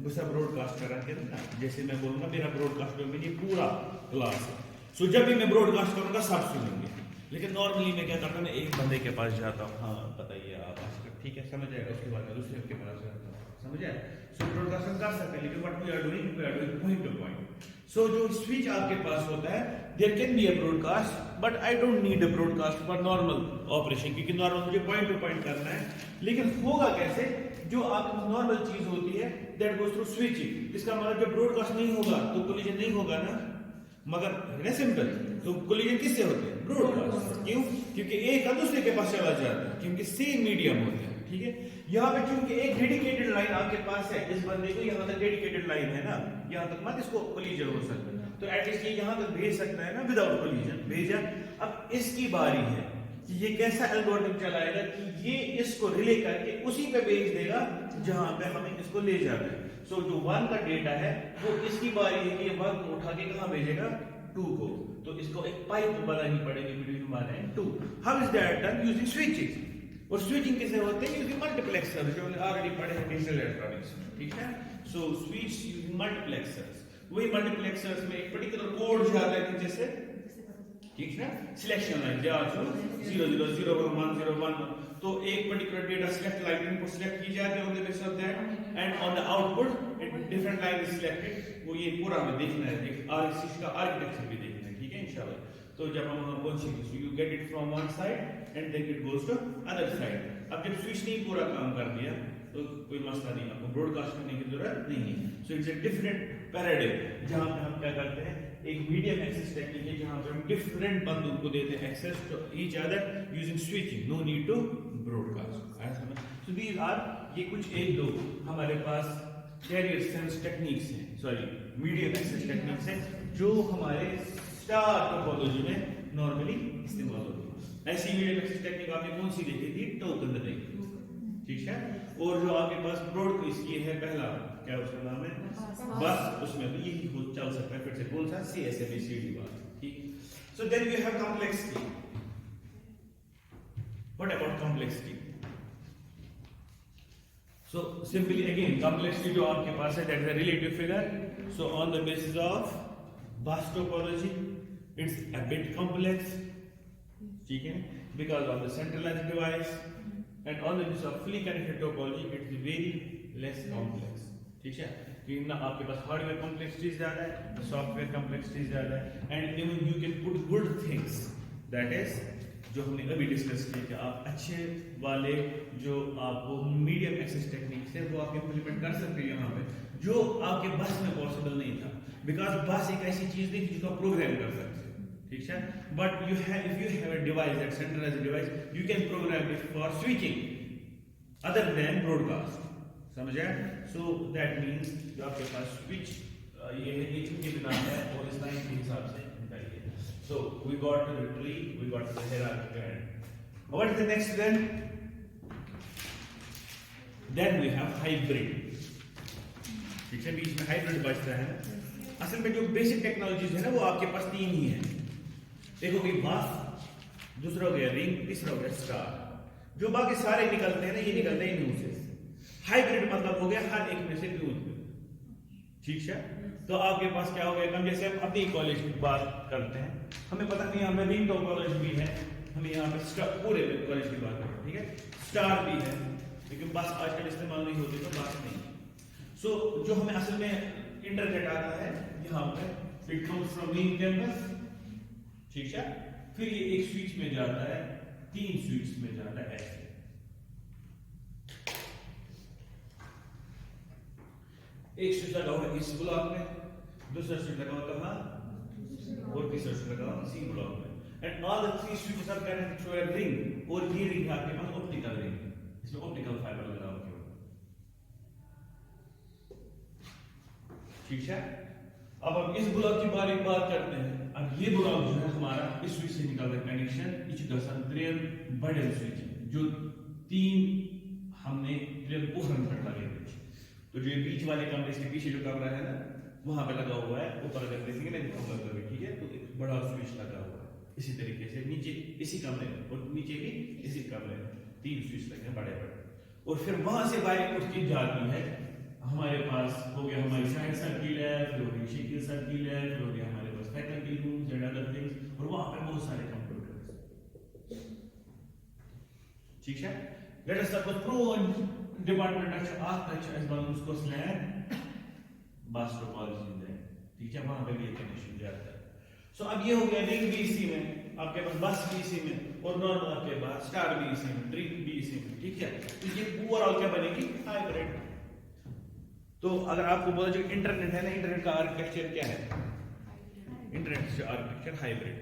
दूसरा ब्रॉडकास्ट करा के ना, जैसे मैं बोलूंगा मेरा ब्रॉडकास्ट डोमेन ये पूरा क्लास है, सो जब भी मैं ब्रॉडकास्ट करूंगा सब सुनेंगे। लेकिन नॉर्मली मैं क्या करता हूँ, मैं एक बंदे के पास जाता हूँ, हाँ बताइए आप, ठीक है, समझ जाएगा, उसके बाद दूसरे के पास जाता हूँ, समझ आए। सो ब्रॉडकास्ट कर सकते हैं, लेकिन what we are doing point to point. So जो स्विच आपके पास होता है, there can be a broadcast, but I don't need a broadcast for normal operation, क्योंकि नॉर्मल मुझे पॉइंट टू पॉइंट करना है। लेकिन होगा कैसे, जो आपकी नॉर्मल चीज होती है दैट गोज थ्रू स्विचिंग। इसका मतलब जब ब्रॉडकास्ट नहीं होगा तो कोलिजन नहीं होगा ना, मगर है ना सिंपल। तो कोलिजन किससे होते हैं? ब्रॉडकास्ट। क्यों? क्योंकि एक का दूसरे के पास चला जाता है, क्योंकि सेम मीडियम होते हैं, ठीक है। यहाँ पे क्योंकि एक डेडिकेटेड लाइन आपके पास है, इस बंदे को यहाँ तक डेडिकेटेड लाइन है ना, यहाँ तक मत इसको कोलिजन हो सकता है, तो एटलीस्ट ये यहाँ तक भेज सकता है ना विदाउट कोलिजन, भेजा। अब इसकी बारी है कि ये कैसा एल्गोरिथम चलाएगा कि ये इसको रिले करके उसी पे भेज देगा जहां पे हमें इसको ले जाना है। सो जो 1 का डेटा है वो इसकी बारी है कि ये 1 को उठा के कहां भेजेगा? 2 को। तो इसको एक पाइप बनानी पड़ेगी between 1 and 2। How is that done? Using switching. और स्विचिंग कैसे होते हैं? यूजिंग मल्टीप्लेक्सर, जो हमने ऑलरेडी पढ़े हैं डिजिटल इलेक्ट्रॉनिक्स में, ठीक है। सो स्विच यूजिंग मल्टीप्लेक्सर्स, वही मल्टीप्लेक्सर्स में एक पर्टिकुलर कोड जाता है नीचे से, ठीक है, सिलेक्शन लाइन 0 0 0 1 0 1, तो एक particular data select line input select की जाती है on the basis of that, and on the output different line is selected. वो ये पूरा हमें देखना है, एक RC का आर्किटेक्चर भी देखना है, ठीक है इंशाल्लाह। तो जब हम वहां पहुंचेंगे, so you get it from one side and then it goes to other side. अब जब स्विच ने पूरा काम कर दिया तो कोई मसला नहीं, आपको ब्रॉडकास्ट करने की जरूरत नहीं है। So it's a different paradigm, जहां पे हम क्या करते हैं, एक मीडियम एक्सेस टेक्निक है जहां पे हम डिफरेंट बंदों को देते हैं access to each other using switching, no need to broadcast. आया समझ? सो दीज आर, ये कुछ एक दो हमारे पास कैरियर सेंस टेक्निक्स हैं, सॉरी मीडियम एक्सेस टेक्निक्स हैं, जो हमारे स्टार टोपोलॉजी में नॉर्मली इस्तेमाल होती है। ऐसी मीडियम एक्सेस टेक्निक आपने कौन सी देखी थी? टोकन देखी, ठीक है। और जो आपके पास ब्रॉडकास्ट की है, पहला क्या उसका नाम है? बस, उसमें भी यही हो चल सकता है फिर से, कौन सा? CSME CD वाला, ठीक। So then we have complexity. What about complexity? So simply again complexity जो आपके पास है that is a relative figure. So on the basis of bus topology, it's a bit complex. ठीक है? Because of the centralized device, and on the basis of fully connected topology, it's very less complex. ठीक है? क्योंकि ना आपके पास hardware complexity ज्यादा है, software complexity ज्यादा है, and even you can put good things. That is जो हमने अभी डिस्कस किया कि आप अच्छे वाले जो आपको मीडियम एक्सेस टेक्निक्स है वो आप इंप्लीमेंट कर सकते हैं यहाँ पे जो आपके बस में पॉसिबल नहीं था बिकॉज बस एक ऐसी चीज नहीं जिसको आप प्रोग्राम कर सकते हैं ठीक है but you have if you have a device that centralized device you can program it for switching other than broadcast समझ आया सो दैट मींस जो आपके पास स्विच ये है इनके बिना है और इस लाइन के हिसाब से So we got to the tree, we got to the hierarchy. What is the next then? Then we have hybrid. ठीक है बीच में हाइब्रिड बचता है असल में जो बेसिक टेक्नोलॉजीज है ना वो आपके पास तीन ही है एक हो गई बस दूसरा हो गया रिंग तीसरा हो गया स्टार जो बाकी सारे निकलते हैं ना ये निकलते हैं इनमें से हाइब्रिड मतलब हो गया हर एक में से यूज ठीक है तो आपके पास क्या हो गया हम जैसे हम अपनी कॉलेज की बात करते हैं हमें पता नहीं हमें रिंग टोपोलॉजी भी है हमें यहाँ पे पूरे कॉलेज की बात करें ठीक है स्टार भी है लेकिन बस आजकल इस्तेमाल नहीं होती तो बात नहीं सो जो हमें असल में इंटरनेट आता है यहाँ पे it comes from main campus ठीक है फिर ये एक स्विच में जाता है तीन स्विच में जाता है ऐसे एक स्विच लगा हुआ इस ब्लॉक में दूसरा स्विच लगा हुआ कहाँ और तीसरा स्विच लगा हुआ इसी ब्लॉक में and all the three switches are connected through a ring और ये रिंग आपके पास ऑप्टिकल रिंग इसमें ऑप्टिकल फाइबर लगा हुआ है ठीक है अब हम इस ब्लॉक की बारे में बात करते हैं अब ये ब्लॉक जो है हमारा इस स्विच से निकल रहा कनेक्शन इच गसन त्रेन बड़े स्विच जो तीन हमने त्रेन पोहरन तक लगे थे तो जो बीच वाले कमरे के पीछे जो कमरा है ना वहां पे लगा हुआ है ऊपर अगर देखेंगे ना दिखाऊंगा कभी ठीक है तो एक बड़ा स्विच लगा हुआ है इसी तरीके से नीचे इसी कमरे में और नीचे भी इसी कमरे में तीन स्विच लगे हैं बड़े बड़े और फिर वहां से वायरिंग उठ के जाती है हमारे पास हो गया हमारी साइड सर्किल है फिर हो गई शीकिल सर्किल है फिर हो गया हमारे पास faculty room and other things और वहां पे बहुत सारे कंप्यूटर्स ठीक है let us suppose pro department अच्छा अच्छा इस बार उसको स्लैब बस टोपोलॉजी है ठीक है वहां पे भी कनेक्शन जाता है सो अब ये हो गया रिंग भी इसी में आपके पास बस भी इसी में और नॉर्मल आपके पास स्टार भी इसी में ट्री भी इसी में ठीक है तो ये ओवरऑल क्या बनेगी हाइब्रिड तो अगर आपको बोला जो इंटरनेट है ना इंटरनेट का आर्किटेक्चर क्या है इंटरनेट का आर्किटेक्चर हाइब्रिड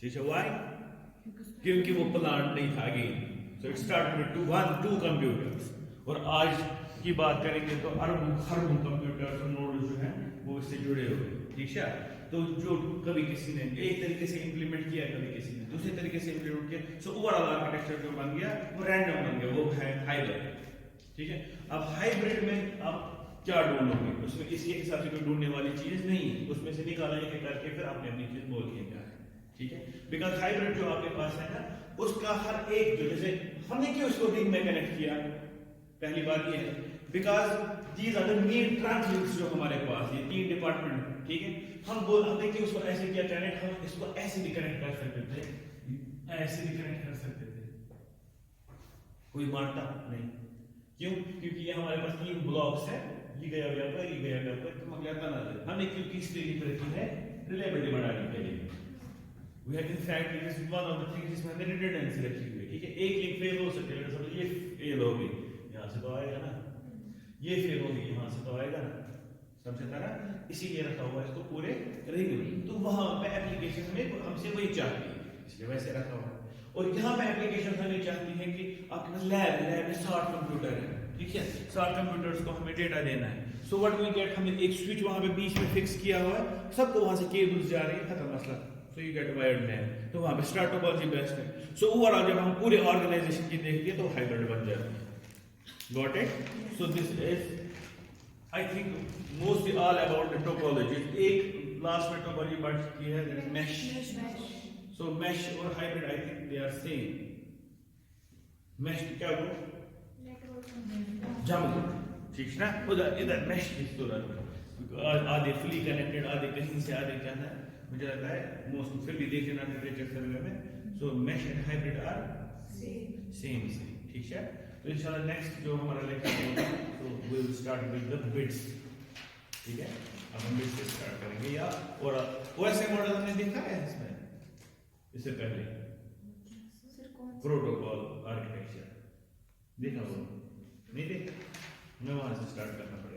ठीक है व्हाई क्योंकि वो प्लान नहीं था again so it started with two computers और आज की बात करेंगे तो अरबों खरबों कंप्यूटर्स और नोड्स जो हैं वो इससे जुड़े हुए ठीक है तो जो कभी किसी ने एक तरीके से इंप्लीमेंट किया कभी किसी ने दूसरे तरीके से इंप्लीमेंट किया सो ओवरऑल आर्किटेक्चर जो बन गया वो रैंडम बन गया वो है हाइब्रिड ठीक है अब हाइब्रिड में आप क्या ढूंढोगे उसमें इसी हिसाब से कोई ढूंढने वाली चीज नहीं है उसमें से निकाला एक करके फिर आपने अपनी चीज बोल दिया ठीक है बिकॉज हाइब्रिड जो आपके पास है ना उसका हर एक जो जैसे हमने क्यों उसको रिंग में कनेक्ट किया पहली बात ये है because these are the main trunk links जो हमारे पास ये तीन डिपार्टमेंट ठीक है हम देखिए उसको ऐसे किया कनेक्ट हम इसको ऐसे भी कनेक्ट कर सकते थे ऐसे भी कनेक्ट कर सकते थे कोई मानता नहीं क्यों क्योंकि ये हमारे पास तीन ब्लॉक्स है ये गया पर तुम अगला तना हमने क्यों तीसरी लिख रखी है रिलायबिलिटी बढ़ाने के लिए we have in fact it is one of the things जिसमें हमने redundancy रखी हुई है ठीक है एक लिंक फेल हो सकती है समझ ये फेल हो गई यहाँ से तो आएगा ना ये फेल हो गई यहाँ से तो आएगा ना समझता ना इसीलिए रखा हुआ है इसको पूरे रिंग में तो वहां पे एप्लीकेशन में हमसे वही चाहती है इसलिए वैसे रखा हुआ है और यहाँ पे एप्लीकेशन हमें चाहती है कि आपके पास लैब में 60 कंप्यूटर है ठीक है 60 कंप्यूटर्स को हमें डेटा देना है सो व्हाट वी गेट हमने एक स्विच वहां पे बीच में फिक्स किया हुआ है सबको वहां से केबल्स जा रही है खत्म मसला सो यू गेट वायर्ड लैब तो वहां पे स्टार टोपोलॉजी बेस्ट है सो ओवरऑल जब हम पूरे ऑर्गेनाइजेशन की देखते हैं तो हाइब्रिड बन जाती है got it so this is I think mostly all about the topology एक लास्ट में टोपोलॉजी बढ़ चुकी है that is mesh so mesh और hybrid I think they are same mesh क्या हो नेटवर्क जम ठीक है ना उधर इधर मैश की सूरत आधे फुली कनेक्टेड आधे कहीं से आधे जाना मुझे लगता है मोस्ट फिर भी देखना लिटरेचर सर्वे में so mesh and hybrid are same ठीक है तो इंशाल्लाह नेक्स्ट जो हमारा लेक्चर होगा तो we will start with the bits ठीक है अब हम बिट्स से स्टार्ट करेंगे या और ओएसए मॉडल हमने देखा है इसमें इससे पहले सर कौन प्रोटोकॉल आर्किटेक्चर देखा वो नहीं देखा हमें वहां से स्टार्ट करना पड़ेगा